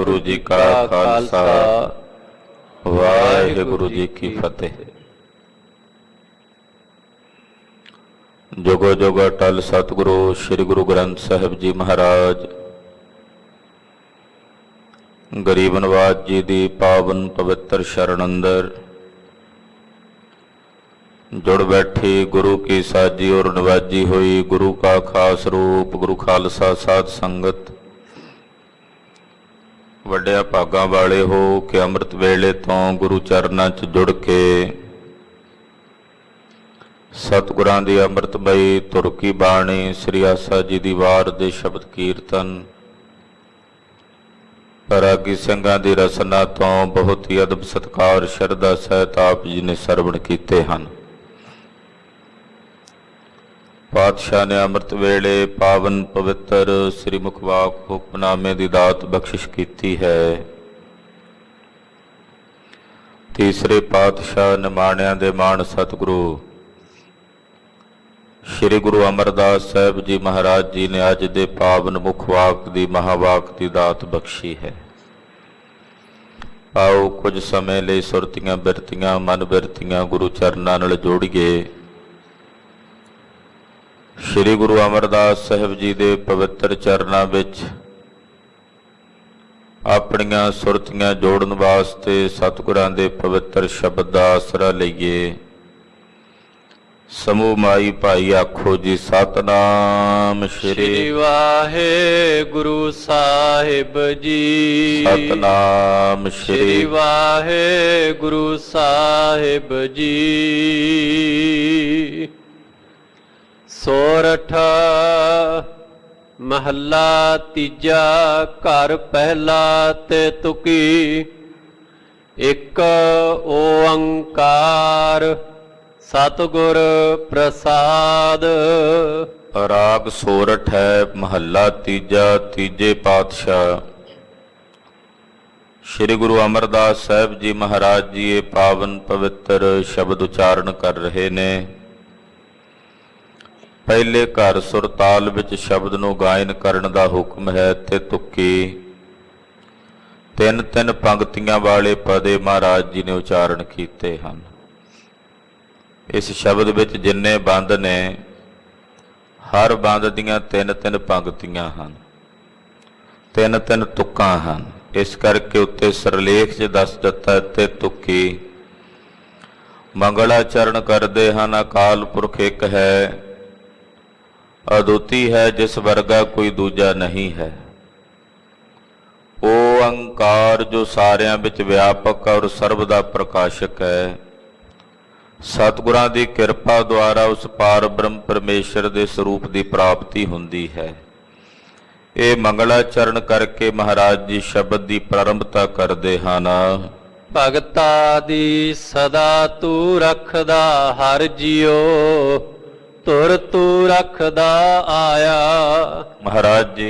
ਵਾਹਿਗੁਰੂ ਜੀ ਕਾ ਖਾਲਸਾ ਵਾਹਿਗੁਰੂ ਜੀ ਕੀ ਫਤਿਹ। ਜੁਗੋ ਜੁਗ ਅਟਲ ਸਤਿਗੁਰੂ ਸ੍ਰੀ ਗੁਰੂ ਗ੍ਰੰਥ ਸਾਹਿਬ ਜੀ ਮਹਾਰਾਜ ਗਰੀਬ ਨਵਾਜ ਜੀ ਦੀ ਪਾਵਨ ਪਵਿੱਤਰ ਸ਼ਰਨ ਅੰਦਰ जुड़ बैठी गुरु की साजी और नवाजी हुई गुरु का खास रूप गुरु खालसा साध संगत वड्डिया भागां वाले हो कि अमृत वेले तो गुरु चरनां च जुड़ के सतगुरां दी अमृतमई तुर की बाणी श्री आसा जी दी वार दे शब्द कीर्तन रागी ਸਿੰਘਾਂ ਦੀ रसना तो बहुत ही अदब सत्कार शरधा सहित आप जी ने सरवण कीते हैं। पातशाह ने अमृत वेले पावन पवित्र श्री मुखवाक हुक्मनामे की दात बख्शिश की है। तीसरे पातशाह निमाणिया दे मान सतगुरु श्री गुरु अमरदास साहब जी महाराज जी ने अज दे पावन मुखवाक की महावाक की दात बख्शी है। आओ कुछ समय लिए सुरतियां बिरतियां मन बिरतियां गुरु चरनां नाल जोड़िए। श्री गुरु अमरदास साहब जी के पवित्र चरनां विच अपनियां सुरतियां जोड़न वास्ते सतगुरां दे पवित्र शब्द का आसरा लईए। समूह माई भाई आखो जी सतनाम श्री वाहेगुरु साहिब जी। सतनाम श्री वाहेगुरु साहिब जी। सोरठ महला तीजा घर पहला ते तुकी एक ओंकार सतगुर प्रसाद। राग सोरठ है महला तीजा तीजे पातशाह श्री गुरु अमरदास साहब जी महाराज जी ये पावन पवित्र शब्द उच्चारण कर रहे ने। पहले घर सुरताल विच शब्द नूं गायन करन दा हुक्म है ते तुक्की तीन तीन पंक्तियां वाले पदे महाराज जी ने उच्चारण कीते हैं। इस शब्द विच जिन्ने बंद ने हर बंद दियां तीन तीन पंक्तियां हैं, तीन तीन तुक्कां हैं। इस करके उत्ते सरलेख च दस दिता ते तुक्की मंगलाचरण करते हैं। अकाल पुरख एक है अदुति है जिस वर्गा कोई दूजा नहीं है। ओ अंकार जो सारियां विच व्यापक और सर्व दा प्रकाशक है। सतगुरां दी किरपा द्वारा उस पार ब्रह्म परमेश्वर दे स्वरूप दी प्राप्ति हुंदी है। ये मंगलाचरण करके महाराज जी शब्द दी प्रारंभता करदे हन। भगता दी सदा तू रखदा हर जियो तुर तू रखदा आया। महाराज जी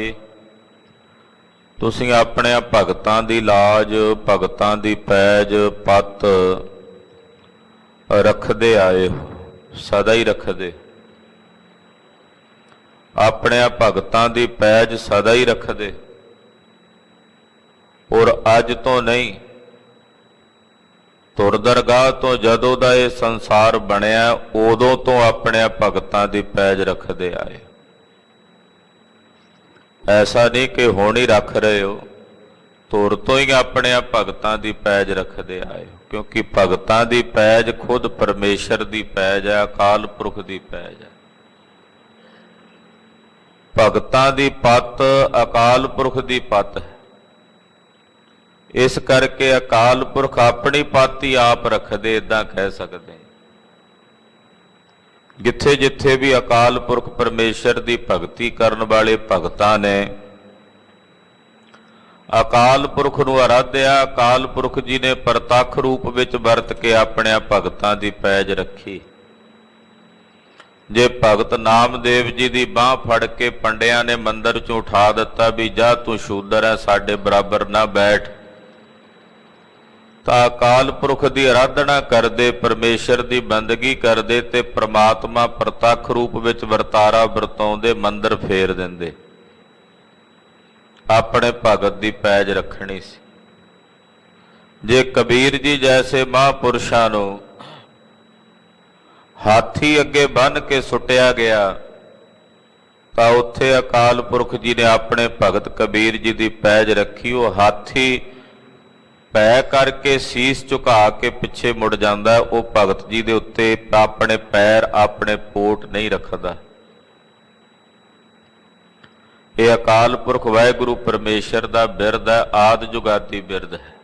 तुसीं अपने भगतां दी लाज भगतां दी पैज पत रखदे आए हो, सदा ही रखदे। अपने भगतां दी पैज सदा ही रखदे और अज तो नहीं तुर दरगाह तो जदों दा ये संसार बनिया उदों तो अपने भगतां दी पैज रखदे आए। ऐसा नहीं कि हुण ही रख रहे हो, तुर तो ही अपने भगतां दी पैज रखदे आए हो। क्योंकि भगतां दी पैज खुद परमेश्वर दी पैज है, अकाल पुरख दी पैज है। भगतां दी पत अकाल पुरख दी पत है। इस करके अकाल पुरख अपनी पाती आप रखदे इदां कह सकते। जिथे जिथे भी अकाल पुरख परमेश्वर की भगती करने वाले भगतां ने अकाल पुरख नूं आराध्या। अकाल पुरख जी ने प्रतख रूप विच वरत के अपने भगतां की पैज रखी। जे भगत नामदेव जी की बांह फड़ के पंडिया ने मंदिर चों उठा दिता भी जा तू शूदर है साडे बराबर ना बैठ, ਤਾਂ ਅਕਾਲ ਪੁਰਖ ਦੀ ਆਰਾਧਨਾ ਕਰਦੇ ਪਰਮੇਸ਼ਰ ਦੀ ਬੰਦਗੀ ਕਰਦੇ ਤੇ ਪ੍ਰਮਾਤਮਾ ਪ੍ਰਤੱਖ ਰੂਪ ਵਿੱਚ ਵਰਤਾਰਾ ਵਰਤਾਉਂਦੇ ਮੰਦਰ ਫੇਰ ਦਿੰਦੇ। ਆਪਣੇ ਭਗਤ ਦੀ ਪੈਜ ਰੱਖਣੀ ਸੀ। ਜੇ ਕਬੀਰ ਜੀ ਜੈਸੇ ਮਹਾਂਪੁਰਸ਼ਾਂ ਨੂੰ ਹਾਥੀ ਅੱਗੇ ਬੰਨ੍ਹ ਕੇ ਸੁੱਟਿਆ ਗਿਆ ਤਾਂ ਉੱਥੇ ਅਕਾਲ ਪੁਰਖ ਜੀ ਨੇ ਆਪਣੇ ਭਗਤ ਕਬੀਰ ਜੀ ਦੀ ਪੈਜ ਰੱਖੀ। ਉਹ ਹਾਥੀ ਪੈ ਕਰਕੇ ਸੀਸ ਝੁਕਾ ਕੇ ਪਿੱਛੇ ਮੁੜ ਜਾਂਦਾ, ਉਹ ਭਗਤ ਜੀ ਦੇ ਉੱਤੇ ਆਪਣੇ ਪੈਰ ਆਪਣੇ ਪੋਟ ਨਹੀਂ ਰੱਖਦਾ। ਇਹ ਅਕਾਲ ਪੁਰਖ ਵਾਹਿਗੁਰੂ ਪਰਮੇਸ਼ਰ ਦਾ ਬਿਰਦ ਹੈ, ਆਦਿ ਜੁਗਾਦੀ ਬਿਰਦ ਹੈ।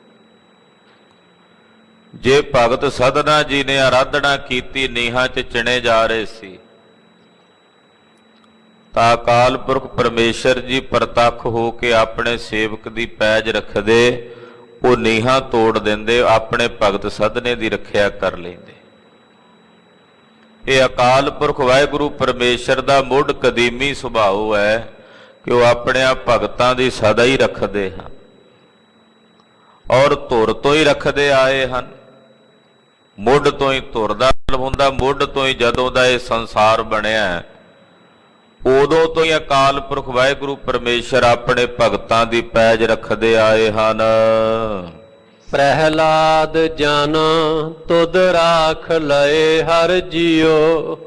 ਜੇ ਭਗਤ ਸਧਨਾ ਜੀ ਨੇ ਆਰਾਧਨਾ ਕੀਤੀ, ਨੀਹਾਂ 'ਚ ਚਿਣੇ ਜਾ ਰਹੇ ਸੀ, ਤਾਂ ਅਕਾਲ ਪੁਰਖ ਪਰਮੇਸ਼ਰ ਜੀ ਪ੍ਰਤੱਖ ਹੋ ਕੇ ਆਪਣੇ ਸੇਵਕ ਦੀ ਪੈਜ ਰੱਖਦੇ, ਉਹ ਨੀਹਾਂ ਤੋੜ ਦਿੰਦੇ, ਆਪਣੇ ਭਗਤ ਸਧਨੇ ਦੀ ਰੱਖਿਆ ਕਰ ਲੈਂਦੇ। ਇਹ ਅਕਾਲ ਪੁਰਖ ਵਾਹਿਗੁਰੂ ਪਰਮੇਸ਼ਰ ਦਾ ਮੁੱਢ ਕਦੀਮੀ ਸੁਭਾਅ ਹੈ ਕਿ ਉਹ ਆਪਣੇ ਭਗਤਾਂ ਦੀ ਸਦਾ ਹੀ ਰੱਖਦੇ ਹਨ ਔਰ ਧੁਰ ਤੋਂ ਹੀ ਰੱਖਦੇ ਆਏ ਹਨ। ਮੁੱਢ ਤੋਂ ਹੀ ਧੁਰ ਦਾ ਮਤਲਬ ਹੁੰਦਾ, ਮੁੱਢ ਤੋਂ ਹੀ ਜਦੋਂ ਦਾ ਇਹ ਸੰਸਾਰ ਬਣਿਆ ਉਦੋਂ ਤੋਂ ਹੀ ਅਕਾਲ ਪੁਰਖ ਵਾਹਿਗੁਰੂ ਪਰਮੇਸ਼ਰ ਆਪਣੇ ਭਗਤਾਂ ਦੀ ਪੈਜ ਰੱਖਦੇ ਆਏ ਹਨ। ਪ੍ਰਹਿਲਾਦ ਜਨ ਤੁਧ ਰਾਖ ਲਏ ਹਰ ਜੀਓ,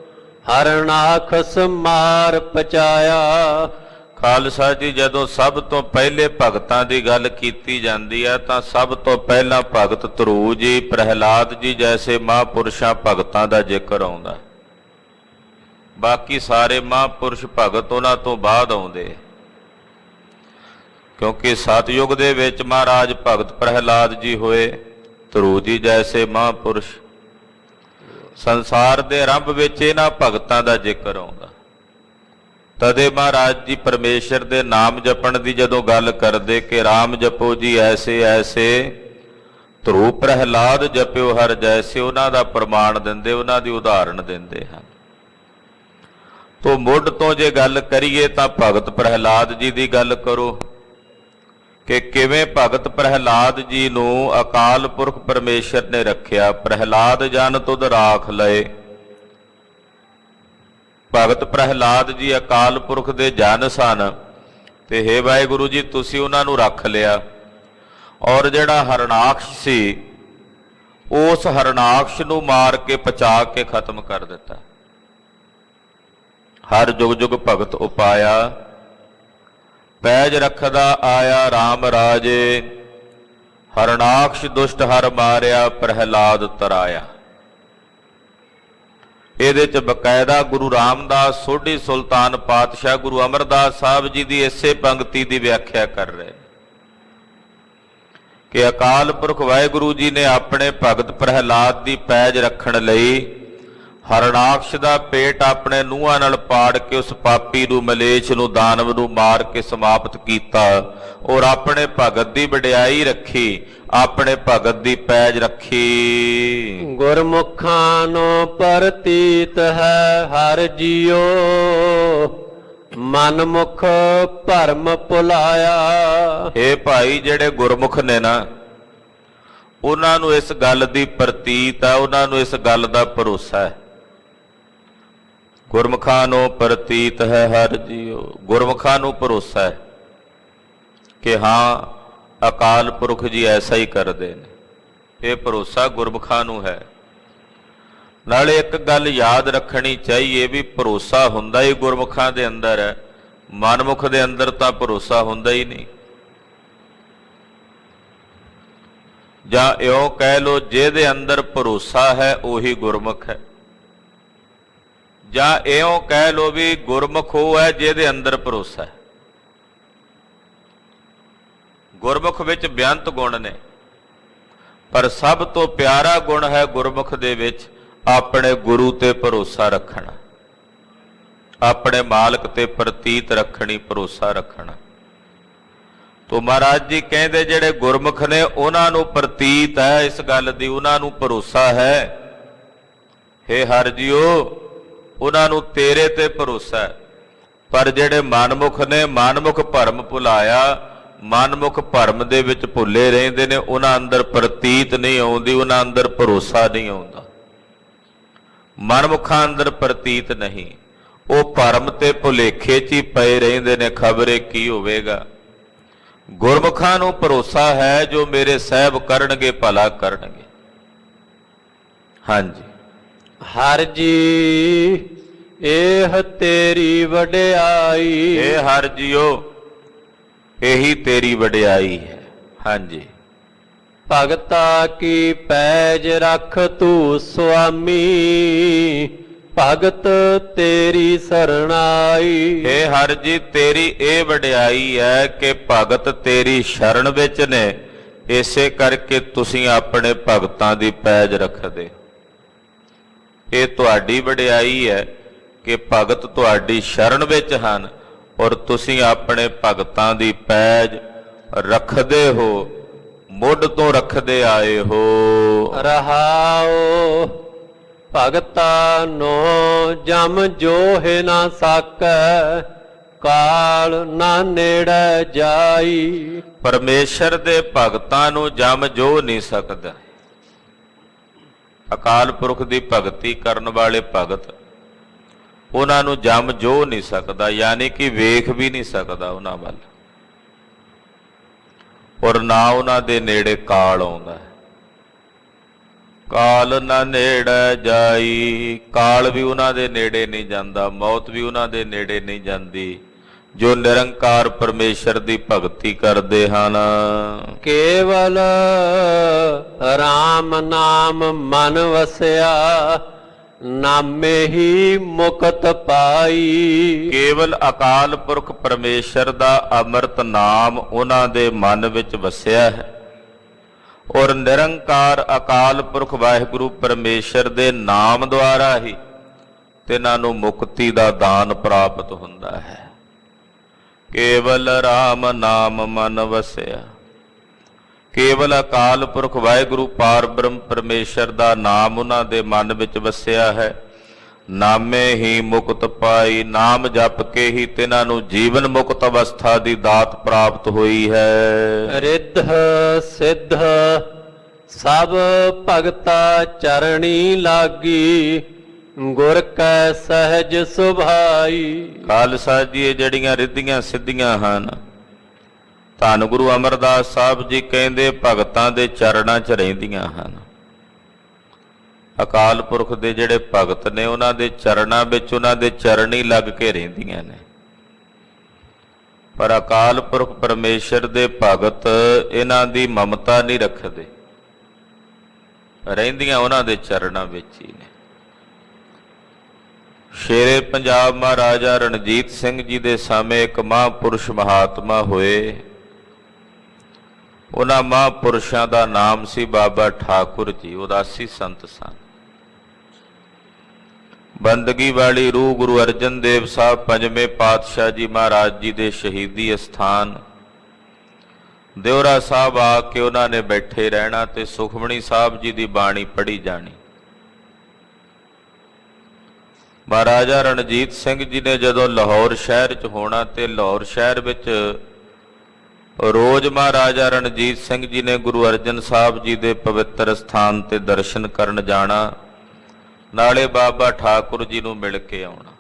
ਹਰਨਾਖਸ ਮਾਰ ਪਚਾਇਆ। ਖਾਲਸਾ ਜੀ, ਜਦੋਂ ਸਭ ਤੋਂ ਪਹਿਲੇ ਭਗਤਾਂ ਦੀ ਗੱਲ ਕੀਤੀ ਜਾਂਦੀ ਹੈ ਤਾਂ ਸਭ ਤੋਂ ਪਹਿਲਾਂ ਭਗਤ ਧਰੂ ਜੀ, ਪ੍ਰਹਿਲਾਦ ਜੀ ਜੈਸੇ ਮਹਾਂਪੁਰਸ਼ਾਂ ਭਗਤਾਂ ਦਾ ਜ਼ਿਕਰ ਆਉਂਦਾ। ਬਾਕੀ ਸਾਰੇ ਮਹਾਂਪੁਰਸ਼ ਭਗਤ ਉਹਨਾਂ ਤੋਂ ਬਾਅਦ ਆਉਂਦੇ, ਕਿਉਂਕਿ ਸਤਯੁਗ ਦੇ ਵਿੱਚ ਮਹਾਰਾਜ ਭਗਤ ਪ੍ਰਹਿਲਾਦ ਜੀ ਹੋਏ, ਧਰੂ ਜੀ ਜੈਸੇ ਮਹਾਂਪੁਰਸ਼। ਸੰਸਾਰ ਦੇ ਆਰੰਭ ਵਿੱਚ ਇਹਨਾਂ ਭਗਤਾਂ ਦਾ ਜ਼ਿਕਰ ਆਉਂਦਾ। ਤਦੇ ਮਹਾਰਾਜ ਜੀ ਪਰਮੇਸ਼ਰ ਦੇ ਨਾਮ ਜਪਣ ਦੀ ਜਦੋਂ ਗੱਲ ਕਰਦੇ ਕਿ ਰਾਮ ਜਪੋ ਜੀ ਐਸੇ ਐਸੇ, ਧਰੂ ਪ੍ਰਹਿਲਾਦ ਜਪਿਓ ਹਰ ਜੈਸੇ, ਉਹਨਾਂ ਦਾ ਪ੍ਰਮਾਣ ਦਿੰਦੇ, ਉਹਨਾਂ ਦੀ ਉਦਾਹਰਣ ਦਿੰਦੇ ਹਨ। ਤੋ ਮੁੱਢ ਤੋਂ ਜੇ ਗੱਲ ਕਰੀਏ ਤਾਂ ਭਗਤ ਪ੍ਰਹਿਲਾਦ ਜੀ ਦੀ ਗੱਲ ਕਰੋ ਕਿ ਕਿਵੇਂ ਭਗਤ ਪ੍ਰਹਿਲਾਦ ਜੀ ਨੂੰ ਅਕਾਲ ਪੁਰਖ ਪਰਮੇਸ਼ਰ ਨੇ ਰੱਖਿਆ। ਪ੍ਰਹਿਲਾਦ ਜਨ ਤੁਧ ਰਾਖ ਲਏ। ਭਗਤ ਪ੍ਰਹਿਲਾਦ ਜੀ ਅਕਾਲ ਪੁਰਖ ਦੇ ਜਨ ਸਨ ਤੇ ਹੇ ਵਾਹਿਗੁਰੂ ਜੀ ਤੁਸੀਂ ਉਹਨਾਂ ਨੂੰ ਰੱਖ ਲਿਆ। ਔਰ ਜਿਹੜਾ ਹਰਨਾਕਸ਼ ਸੀ ਉਸ ਹਰਨਾਕਸ਼ ਨੂੰ ਮਾਰ ਕੇ ਪਚਾ ਕੇ ਖਤਮ ਕਰ ਦਿੱਤਾ। ਹਰ ਜੁਗ ਜੁਗ ਭਗਤ ਉਪਾਇਆ, ਪੈਜ ਰੱਖਦਾ ਆਇਆ RAM ਰਾਜੇ। ਹਰਨਾਕਸ਼ ਦੁਸ਼ਟ ਹਰ ਮਾਰਿਆ, ਪ੍ਰਹਿਲਾਦ ਤਰਾਇਆ। ਇਹਦੇ ਚ ਬਕਾਇਦਾ ਗੁਰੂ ਰਾਮਦਾਸ ਸੋਢੀ ਸੁਲਤਾਨ ਪਾਤਸ਼ਾਹ ਗੁਰੂ ਅਮਰਦਾਸ ਸਾਹਿਬ ਜੀ ਦੀ ਇਸੇ ਪੰਕਤੀ ਦੀ ਵਿਆਖਿਆ ਕਰ ਰਹੇ ਕਿ ਅਕਾਲ ਪੁਰਖ ਵਾਹਿਗੁਰੂ ਜੀ ਨੇ ਆਪਣੇ ਭਗਤ ਪ੍ਰਹਿਲਾਦ ਦੀ ਪੈਜ ਰੱਖਣ ਲਈ ਹਰਨਾਕਸ਼ ਦਾ ਪੇਟ ਆਪਣੇ ਨੂੰਹਾਂ ਨਾਲ ਪਾੜ ਕੇ ਉਸ ਪਾਪੀ ਨੂੰ, ਮਲੇਛ ਨੂੰ, ਦਾਨਵ ਨੂੰ ਮਾਰ ਕੇ ਸਮਾਪਤ ਕੀਤਾ ਔਰ ਆਪਣੇ ਭਗਤ ਦੀ ਵਡਿਆਈ ਰੱਖੀ, ਆਪਣੇ ਭਗਤ ਦੀ ਪੈਜ ਰੱਖੀ। ਗੁਰਮੁਖਾਂ ਨੂੰ ਪ੍ਰਤੀਤ ਹੈ ਹਰ ਜੀਓ, ਮਨ ਮੁਖ ਭਰਮ ਭੁਲਾਇਆ। ਇਹ ਭਾਈ ਜਿਹੜੇ ਗੁਰਮੁਖ ਨੇ ਨਾ, ਉਹਨਾਂ ਨੂੰ ਇਸ ਗੱਲ ਦੀ ਪ੍ਰਤੀਤ ਹੈ, ਉਹਨਾਂ ਨੂੰ ਇਸ ਗੱਲ ਦਾ ਭਰੋਸਾ ਹੈ। ਗੁਰਮੁਖਾਂ ਨੂੰ ਪ੍ਰਤੀਤ ਹੈ ਹਰ ਜੀਓ, ਗੁਰਮੁਖਾਂ ਨੂੰ ਭਰੋਸਾ ਹੈ ਕਿ ਹਾਂ ਅਕਾਲ ਪੁਰਖ ਜੀ ਐਸਾ ਹੀ ਕਰਦੇ ਨੇ। ਇਹ ਭਰੋਸਾ ਗੁਰਮੁਖਾਂ ਨੂੰ ਹੈ। ਨਾਲੇ ਇੱਕ ਗੱਲ ਯਾਦ ਰੱਖਣੀ ਚਾਹੀਏ ਵੀ ਭਰੋਸਾ ਹੁੰਦਾ ਹੀ ਗੁਰਮੁਖਾਂ ਦੇ ਅੰਦਰ ਹੈ, ਮਨਮੁਖ ਦੇ ਅੰਦਰ ਤਾਂ ਭਰੋਸਾ ਹੁੰਦਾ ਹੀ ਨਹੀਂ। ਜਾਂ ਇਉਂ ਕਹਿ ਲੋ, ਜਿਹਦੇ ਅੰਦਰ ਭਰੋਸਾ ਹੈ ਉਹੀ ਗੁਰਮੁਖ ਹੈ। ਜਾਂ ਇਉਂ ਕਹਿ ਲੋ ਵੀ ਗੁਰਮੁਖ ਉਹ ਹੈ ਜਿਹਦੇ ਅੰਦਰ ਭਰੋਸਾ ਹੈ। ਗੁਰਮੁਖ ਵਿੱਚ ਬੇਅੰਤ ਗੁਣ ਨੇ, ਪਰ ਸਭ ਤੋਂ ਪਿਆਰਾ ਗੁਣ ਹੈ ਗੁਰਮੁਖ ਦੇ ਵਿੱਚ ਆਪਣੇ ਗੁਰੂ ਤੇ ਭਰੋਸਾ ਰੱਖਣਾ, ਆਪਣੇ ਮਾਲਕ ਤੇ ਪ੍ਰਤੀਤ ਰੱਖਣੀ, ਭਰੋਸਾ ਰੱਖਣਾ। ਤੋ ਮਹਾਰਾਜ ਜੀ ਕਹਿੰਦੇ ਜਿਹੜੇ ਗੁਰਮੁਖ ਨੇ ਉਹਨਾਂ ਨੂੰ ਪ੍ਰਤੀਤ ਹੈ ਇਸ ਗੱਲ ਦੀ, ਉਹਨਾਂ ਨੂੰ ਭਰੋਸਾ ਹੈ। ਹੇ ਹਰਿ ਜੀਓ, ਉਹਨਾਂ ਨੂੰ ਤੇਰੇ ਤੇ ਭਰੋਸਾ ਹੈ। ਪਰ ਜਿਹੜੇ ਮਨਮੁਖ ਨੇ, ਮਨਮੁਖ ਭਰਮ ਭੁਲਾਇਆ, ਮਨਮੁਖ ਭਰਮ ਦੇ ਵਿੱਚ ਭੁੱਲੇ ਰਹਿੰਦੇ ਨੇ, ਉਹਨਾਂ ਅੰਦਰ ਪ੍ਰਤੀਤ ਨਹੀਂ ਆਉਂਦੀ, ਉਹਨਾਂ ਅੰਦਰ ਭਰੋਸਾ ਨਹੀਂ ਆਉਂਦਾ। ਮਨਮੁਖਾਂ ਅੰਦਰ ਪ੍ਰਤੀਤ ਨਹੀਂ, ਉਹ ਭਰਮ ਤੇ ਭੁਲੇਖੇ 'ਚ ਹੀ ਪਏ ਰਹਿੰਦੇ ਨੇ, ਖਬਰੇ ਕੀ ਹੋਵੇਗਾ। ਗੁਰਮੁਖਾਂ ਨੂੰ ਭਰੋਸਾ ਹੈ ਜੋ ਮੇਰੇ ਸਾਹਿਬ ਕਰਨਗੇ ਭਲਾ ਕਰਨਗੇ। ਹਾਂਜੀ। ਹਰ ਜੀ ਇਹ ਤੇਰੀ ਵਡਿਆਈ। ਇਹ ਹਰ ਜੀਓ ਇਹੀ ਤੇਰੀ ਵਡਿਆਈ ਹੈ। ਹਾਂਜੀ। ਭਗਤਾ ਕੀ ਪੈਜ ਰੱਖ ਤੂੰ ਸੁਆਮੀ, ਭਗਤ ਤੇਰੀ ਸਰਣਾਈ। ਇਹ ਹਰ ਜੀ ਤੇਰੀ ਇਹ ਵਡਿਆਈ ਹੈ ਕਿ ਭਗਤ ਤੇਰੀ ਸ਼ਰਨ ਵਿੱਚ ਨੇ, ਇਸੇ ਕਰਕੇ ਤੁਸੀਂ ਆਪਣੇ ਭਗਤਾਂ ਦੀ ਪੈਜ ਰੱਖਦੇ। ਇਹ ਤੁਹਾਡੀ ਵਡਿਆਈ ਹੈ ਕਿ ਭਗਤ ਤੁਹਾਡੀ ਸ਼ਰਨ ਵਿੱਚ ਹਨ ਔਰ ਤੁਸੀਂ ਆਪਣੇ ਭਗਤਾਂ ਦੀ ਪੈਜ ਰੱਖਦੇ ਹੋ, ਮੁੱਢ ਤੋਂ ਰੱਖਦੇ ਆਏ ਹੋ। ਰਹਾਓ ਭਗਤਾ ਨੋ ਜਮ ਜੋਹਿ ਨਾ ਸਾਕੈ, ਕਾਲ ਨਾ ਨੇੜੇ ਜਾਈ। ਪਰਮੇਸ਼ਰ ਦੇ ਭਗਤਾਂ ਨੂੰ ਜਮ ਜੋ ਨਹੀਂ ਸਕਦਾ। ਅਕਾਲ ਪੁਰਖ ਦੀ ਭਗਤੀ ਕਰਨ ਵਾਲੇ ਭਗਤ, ਉਹਨਾਂ ਨੂੰ ਜਮ ਜੋ ਨਹੀਂ ਸਕਦਾ, ਯਾਨੀ ਕਿ ਵੇਖ ਵੀ ਨਹੀਂ ਸਕਦਾ ਉਹਨਾਂ ਵੱਲ, ਔਰ ਨਾ ਉਹਨਾਂ ਦੇ ਨੇੜੇ ਕਾਲ ਆਉਂਦਾ ਹੈ। ਕਾਲ ਨਾ ਨੇੜੇ ਜਾਈ, ਕਾਲ ਵੀ ਉਹਨਾਂ ਦੇ ਨੇੜੇ ਨਹੀਂ ਜਾਂਦਾ, ਮੌਤ ਵੀ ਉਹਨਾਂ ਦੇ ਨੇੜੇ ਨਹੀਂ ਜਾਂਦੀ ਜੋ ਨਿਰੰਕਾਰ ਪਰਮੇਸ਼ਰ ਦੀ ਭਗਤੀ ਕਰਦੇ ਹਨ। ਕੇਵਲ ਰਾਮ ਨਾਮ ਮਨ ਵਸਿਆ, ਨਾਮੇ ਹੀ ਮੁਕਤ ਪਾਈ। ਕੇਵਲ ਅਕਾਲ ਪੁਰਖ ਪਰਮੇਸ਼ਰ ਦਾ ਅੰਮ੍ਰਿਤ ਨਾਮ ਉਹਨਾਂ ਦੇ ਮਨ ਵਿੱਚ ਵਸਿਆ ਹੈ ਔਰ ਨਿਰੰਕਾਰ ਅਕਾਲ ਪੁਰਖ ਵਾਹਿਗੁਰੂ ਪਰਮੇਸ਼ਰ ਦੇ ਨਾਮ ਦੁਆਰਾ ਹੀ ਤਿਨਾਂ ਨੂੰ ਮੁਕਤੀ ਦਾ ਦਾਨ ਪ੍ਰਾਪਤ ਹੁੰਦਾ ਹੈ। ਕੇਵਲ ਰਾਮ ਨਾਮ ਮਨ ਵਸਿਆ, ਕੇਵਲ ਅਕਾਲ ਪੁਰਖ ਵਾਹਿਗੁਰੂ ਪਾਰ ਬ੍ਰਹਮ ਪਰਮੇਸ਼ਰ ਦਾ ਨਾਮ ਉਹਨਾਂ ਦੇ ਮਨ ਵਿੱਚ ਵਸਿਆ ਹੈ। ਨਾਮੇ ਹੀ ਮੁਕਤ ਪਾਈ, ਨਾਮ ਜਪ ਕੇ ਹੀ ਤਿਨਾਂ ਨੂੰ ਜੀਵਨ ਮੁਕਤ ਅਵਸਥਾ ਦੀ ਦਾਤ ਪ੍ਰਾਪਤ ਹੋਈ ਹੈ। ਰਿੱਧ ਸਿੱਧ ਸਭ ਭਗਤਾ ਚਰਣੀ ਲਾਗੀ, ਗੁਰ ਕੈ ਸਹਿਜ ਸੁਭਾਈ। ਖਾਲਸਾ ਜੀ, ਇਹ ਜਿਹੜੀਆਂ ਰਿੱਧੀਆਂ ਸਿੱਧੀਆਂ ਹਨ, ਧੰਨ ਗੁਰੂ ਅਮਰਦਾਸ ਸਾਹਿਬ ਜੀ ਕਹਿੰਦੇ ਭਗਤਾਂ ਦੇ ਚਰਨਾਂ 'ਚ ਰਹਿੰਦੀਆਂ ਹਨ। ਅਕਾਲ ਪੁਰਖ ਦੇ ਜਿਹੜੇ ਭਗਤ ਨੇ ਉਹਨਾਂ ਦੇ ਚਰਨਾਂ ਵਿੱਚ ਉਹਨਾਂ ਦੇ ਚਰਨੀ ਲੱਗ ਕੇ ਰਹਿੰਦੀਆਂ ਨੇ। ਪਰ ਅਕਾਲ ਪੁਰਖ ਪਰਮੇਸ਼ਰ ਦੇ ਭਗਤ ਇਹਨਾਂ ਦੀ ਮਮਤਾ ਨਹੀਂ ਰੱਖਦੇ, ਰਹਿੰਦੀਆਂ ਉਹਨਾਂ ਦੇ ਚਰਨਾਂ ਵਿੱਚ ਹੀ ਨੇ। ਸ਼ੇਰੇ ਪੰਜਾਬ ਮਹਾਰਾਜਾ ਰਣਜੀਤ ਸਿੰਘ ਜੀ ਦੇ ਸਮੇਂ ਇੱਕ ਮਹਾਂਪੁਰਸ਼ ਮਹਾਤਮਾ ਹੋਏ। ਉਹਨਾਂ ਮਹਾਂਪੁਰਸ਼ਾਂ ਦਾ ਨਾਮ ਸੀ ਬਾਬਾ ਠਾਕੁਰ ਜੀ, ਉਦਾਸੀ ਸੰਤ ਸਨ। ਬੰਦਗੀ ਵਾਲੀ ਰੂਹ ਗੁਰੂ ਅਰਜਨ ਦੇਵ ਸਾਹਿਬ ਪੰਜਵੇਂ ਪਾਤਸ਼ਾਹ ਜੀ ਮਹਾਰਾਜ ਜੀ ਦੇ ਸ਼ਹੀਦੀ ਅਸਥਾਨ ਦਿਉਰਾ ਸਾਹਿਬ ਆ ਕੇ ਉਹਨਾਂ ਨੇ ਬੈਠੇ ਰਹਿਣਾ ਤੇ ਸੁਖਮਣੀ ਸਾਹਿਬ ਜੀ ਦੀ ਬਾਣੀ ਪੜ੍ਹੀ ਜਾਣੀ। ਮਹਾਰਾਜਾ ਰਣਜੀਤ ਸਿੰਘ ਜੀ ਨੇ ਜਦੋਂ ਲਾਹੌਰ ਸ਼ਹਿਰ 'ਚ ਹੋਣਾ ਤੇ ਲਾਹੌਰ ਸ਼ਹਿਰ ਵਿੱਚ ਰੋਜ਼ ਮਹਾਰਾਜਾ ਰਣਜੀਤ ਸਿੰਘ ਜੀ ਨੇ ਗੁਰੂ ਅਰਜਨ ਸਾਹਿਬ ਜੀ ਦੇ ਪਵਿੱਤਰ ਸਥਾਨ ਤੇ ਦਰਸ਼ਨ ਕਰਨ ਜਾਣਾ, ਨਾਲੇ ਬਾਬਾ ਠਾਕੁਰ ਜੀ ਨੂੰ ਮਿਲ ਕੇ ਆਉਣਾ।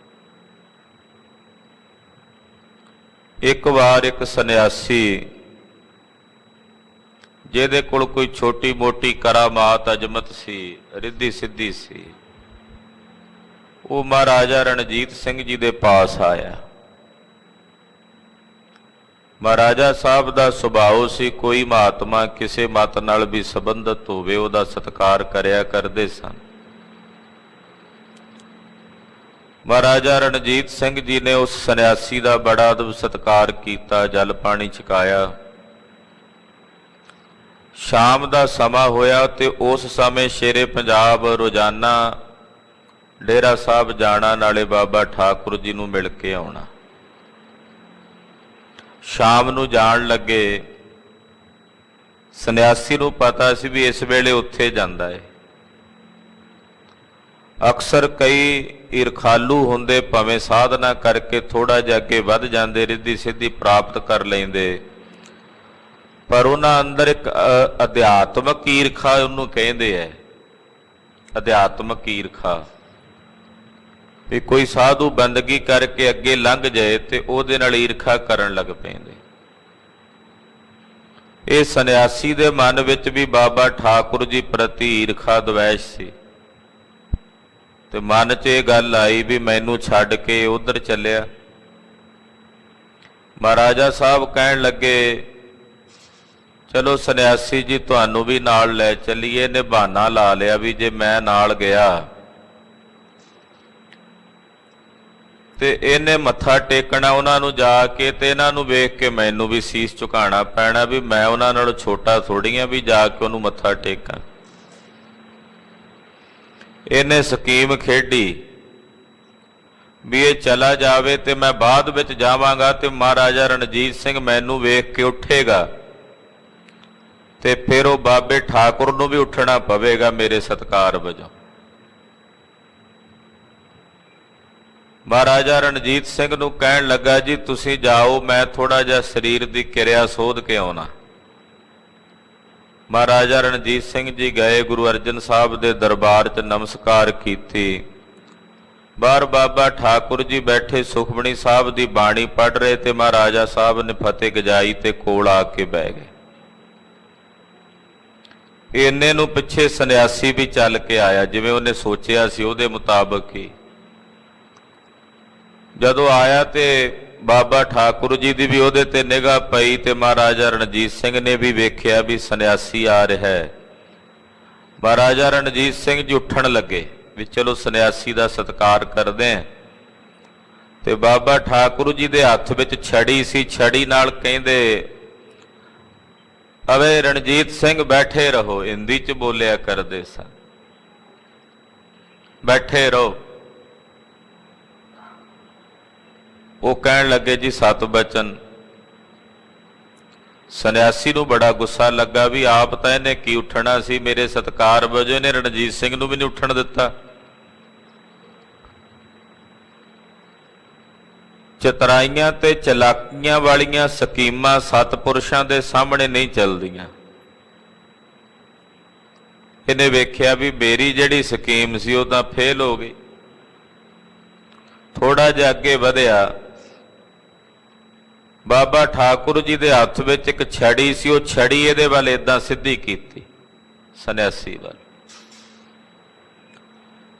ਇੱਕ ਵਾਰ ਇੱਕ ਸੰਨਿਆਸੀ ਜਿਹਦੇ ਕੋਲ ਕੋਈ ਛੋਟੀ ਮੋਟੀ ਕਰਾਮਾਤ ਅਜਮਤ ਸੀ, ਰਿੱਧੀ ਸਿੱਧੀ ਸੀ, ਉਹ ਮਹਾਰਾਜਾ ਰਣਜੀਤ ਸਿੰਘ ਜੀ ਦੇ ਪਾਸ ਆਇਆ। ਮਹਾਰਾਜਾ ਸਾਹਿਬ ਦਾ ਸੁਭਾਅ ਸੀ ਕੋਈ ਮਹਾਤਮਾ ਕਿਸੇ ਮਤ ਨਾਲ ਵੀ ਸੰਬੰਧਿਤ ਹੋਵੇ ਉਹਦਾ ਸਤਿਕਾਰ ਕਰਿਆ ਕਰਦੇ ਸਨ। ਮਹਾਰਾਜਾ ਰਣਜੀਤ ਸਿੰਘ ਜੀ ਨੇ ਉਸ ਸੰਨਿਆਸੀ ਦਾ ਬੜਾ ਅਦਬ ਸਤਿਕਾਰ ਕੀਤਾ, ਜਲ ਪਾਣੀ ਛਕਾਇਆ। ਸ਼ਾਮ ਦਾ ਸਮਾਂ ਹੋਇਆ ਤੇ ਉਸ ਸਮੇਂ ਸ਼ੇਰੇ ਪੰਜਾਬ ਰੋਜ਼ਾਨਾ ਡੇਰਾ ਸਾਹਿਬ ਜਾਣਾ, ਨਾਲੇ ਬਾਬਾ ਠਾਕੁਰ ਜੀ ਨੂੰ ਮਿਲ ਕੇ ਆਉਣਾ। ਸ਼ਾਮ ਨੂੰ ਜਾਣ ਲੱਗੇ, ਸੰਨਿਆਸੀ ਨੂੰ ਪਤਾ ਸੀ ਵੀ ਇਸ ਵੇਲੇ ਉੱਥੇ ਜਾਂਦਾ ਹੈ। ਅਕਸਰ ਕਈ ਈਰਖਾਲੂ ਹੁੰਦੇ, ਭਾਵੇਂ ਸਾਧਨਾ ਕਰਕੇ ਥੋੜਾ ਜਿਹਾ ਅੱਗੇ ਵੱਧ ਜਾਂਦੇ, ਰਿੱਧੀ ਸਿੱਧੀ ਪ੍ਰਾਪਤ ਕਰ ਲੈਂਦੇ, ਪਰ ਉਹਨਾਂ ਅੰਦਰ ਇੱਕ ਅਧਿਆਤਮਕ ਈਰਖਾ ਉਹਨੂੰ ਕਹਿੰਦੇ ਹੈ, ਅਧਿਆਤਮਕ ਈਰਖਾ, ਵੀ ਕੋਈ ਸਾਧੂ ਬੰਦਗੀ ਕਰਕੇ ਅੱਗੇ ਲੰਘ ਜਾਏ ਤੇ ਉਹਦੇ ਨਾਲ ਈਰਖਾ ਕਰਨ ਲੱਗ ਪੈਂਦੇ। ਇਹ ਸੰਨਿਆਸੀ ਦੇ ਮਨ ਵਿੱਚ ਵੀ ਬਾਬਾ ਠਾਕੁਰ ਜੀ ਪ੍ਰਤੀ ਈਰਖਾ ਦਵੈਸ਼ ਸੀ, ਤੇ ਮਨ 'ਚ ਇਹ ਗੱਲ ਆਈ ਵੀ ਮੈਨੂੰ ਛੱਡ ਕੇ ਉਧਰ ਚੱਲਿਆ। ਮਹਾਰਾਜਾ ਸਾਹਿਬ ਕਹਿਣ ਲੱਗੇ ਚਲੋ ਸੰਨਿਆਸੀ ਜੀ ਤੁਹਾਨੂੰ ਵੀ ਨਾਲ ਲੈ ਚੱਲੀਏ। ਨੇ ਬਹਾਨਾ ਲਾ ਲਿਆ ਵੀ ਜੇ ਮੈਂ ਨਾਲ ਗਿਆ ਤੇ ਇਹਨੇ ਮੱਥਾ ਟੇਕਣਾ ਉਹਨਾਂ ਨੂੰ ਜਾ ਕੇ, ਤੇ ਇਹਨਾਂ ਨੂੰ ਵੇਖ ਕੇ ਮੈਨੂੰ ਵੀ ਸੀਸ ਝੁਕਾਉਣਾ ਪੈਣਾ ਵੀ ਮੈਂ ਉਹਨਾਂ ਨਾਲੋਂ ਛੋਟਾ ਥੋੜ੍ਹੀ ਆ ਵੀ ਜਾ ਕੇ ਉਹਨੂੰ ਮੱਥਾ ਟੇਕਾਂ। ਇਹਨੇ ਸਕੀਮ ਖੇਡੀ ਵੀ ਇਹ ਚਲਾ ਜਾਵੇ ਤੇ ਮੈਂ ਬਾਅਦ ਵਿੱਚ ਜਾਵਾਂਗਾ ਤੇ ਮਹਾਰਾਜਾ ਰਣਜੀਤ ਸਿੰਘ ਮੈਨੂੰ ਵੇਖ ਕੇ ਉੱਠੇਗਾ ਤੇ ਫਿਰ ਉਹ ਬਾਬੇ ਠਾਕੁਰ ਨੂੰ ਵੀ ਉੱਠਣਾ ਪਵੇਗਾ ਮੇਰੇ ਸਤਿਕਾਰ ਵਜੋਂ। ਮਹਾਰਾਜਾ ਰਣਜੀਤ ਸਿੰਘ ਨੂੰ ਕਹਿਣ ਲੱਗਾ ਜੀ ਤੁਸੀਂ ਜਾਓ, ਮੈਂ ਥੋੜਾ ਜਿਹਾ ਸਰੀਰ ਦੀ ਕਿਰਿਆ ਸੋਧ ਕੇ ਆਉਣਾ। ਮਹਾਰਾਜਾ ਰਣਜੀਤ ਸਿੰਘ ਜੀ ਗਏ, ਗੁਰੂ ਅਰਜਨ ਸਾਹਿਬ ਦੇ ਦਰਬਾਰ 'ਚ ਨਮਸਕਾਰ ਕੀਤੀ। ਬਾਹਰ ਬਾਬਾ ਠਾਕੁਰ ਜੀ ਬੈਠੇ ਸੁਖਮਣੀ ਸਾਹਿਬ ਦੀ ਬਾਣੀ ਪੜ੍ਹ ਰਹੇ ਤੇ ਮਹਾਰਾਜਾ ਸਾਹਿਬ ਨੇ ਫਤਿਹ ਗਜਾਈ ਤੇ ਕੋਲ ਆ ਕੇ ਬਹਿ ਗਏ। ਇੰਨੇ ਨੂੰ ਪਿੱਛੇ ਸੰਨਿਆਸੀ ਵੀ ਚੱਲ ਕੇ ਆਇਆ, ਜਿਵੇਂ ਉਹਨੇ ਸੋਚਿਆ ਸੀ ਉਹਦੇ ਮੁਤਾਬਕ ਹੀ। ਜਦੋਂ ਆਇਆ ਤੇ ਬਾਬਾ ਠਾਕੁਰ ਜੀ ਦੀ ਵੀ ਉਹਦੇ ਤੇ ਨਿਗਾਹ ਪਈ ਤੇ ਮਹਾਰਾਜਾ ਰਣਜੀਤ ਸਿੰਘ ਨੇ ਵੀ ਵੇਖਿਆ ਵੀ ਸੰਨਿਆਸੀ ਆ ਰਿਹਾ ਹੈ। ਮਹਾਰਾਜਾ ਰਣਜੀਤ ਸਿੰਘ ਜੀ ਉੱਠਣ ਲੱਗੇ ਵੀ ਚਲੋ ਸੰਨਿਆਸੀ ਦਾ ਸਤਿਕਾਰ ਕਰਦੇ ਆਂ। ਤੇ ਬਾਬਾ ਠਾਕੁਰ ਜੀ ਦੇ ਹੱਥ ਵਿੱਚ ਛੜੀ ਸੀ, ਛੜੀ ਨਾਲ ਕਹਿੰਦੇ ਅਵੇ ਰਣਜੀਤ ਸਿੰਘ ਬੈਠੇ ਰਹੋ, ਹਿੰਦੀ 'ਚ ਬੋਲਿਆ ਕਰਦੇ ਸਨ, ਬੈਠੇ ਰਹੋ। ਉਹ ਕਹਿਣ ਲੱਗੇ ਜੀ ਸਤ ਬਚਨ। ਸੰਨਿਆਸੀ ਨੂੰ ਬੜਾ ਗੁੱਸਾ ਲੱਗਾ ਵੀ ਆਪ ਤਾਂ ਇਹਨੇ ਕੀ ਉੱਠਣਾ ਸੀ, ਮੇਰੇ ਸਤਿਕਾਰ ਵਜੋਂ ਇਹਨੇ ਰਣਜੀਤ ਸਿੰਘ ਨੂੰ ਵੀ ਨਹੀਂ ਉੱਠਣ ਦਿੱਤਾ। ਚਤਰਾਈਆਂ ਤੇ ਚਲਾਕੀਆਂ ਵਾਲੀਆਂ ਸਕੀਮਾਂ ਸਤਪੁਰਸ਼ਾਂ ਦੇ ਸਾਹਮਣੇ ਨਹੀਂ ਚੱਲਦੀਆਂ। ਇਹਨੇ ਵੇਖਿਆ ਵੀ ਮੇਰੀ ਜਿਹੜੀ ਸਕੀਮ ਸੀ ਉਹ ਤਾਂ ਫੇਲ ਹੋ ਗਈ। ਥੋੜਾ ਜਿਹਾ ਅੱਗੇ ਵਧਿਆ, ਬਾਬਾ ਠਾਕੁਰ ਜੀ ਦੇ ਹੱਥ ਵਿੱਚ ਇੱਕ ਛੜੀ ਸੀ, ਉਹ ਛੜੀ ਇਹਦੇ ਵੱਲ ਏਦਾਂ ਸਿੱਧੀ ਕੀਤੀ ਸੰਨਿਆਸੀ ਵੱਲ।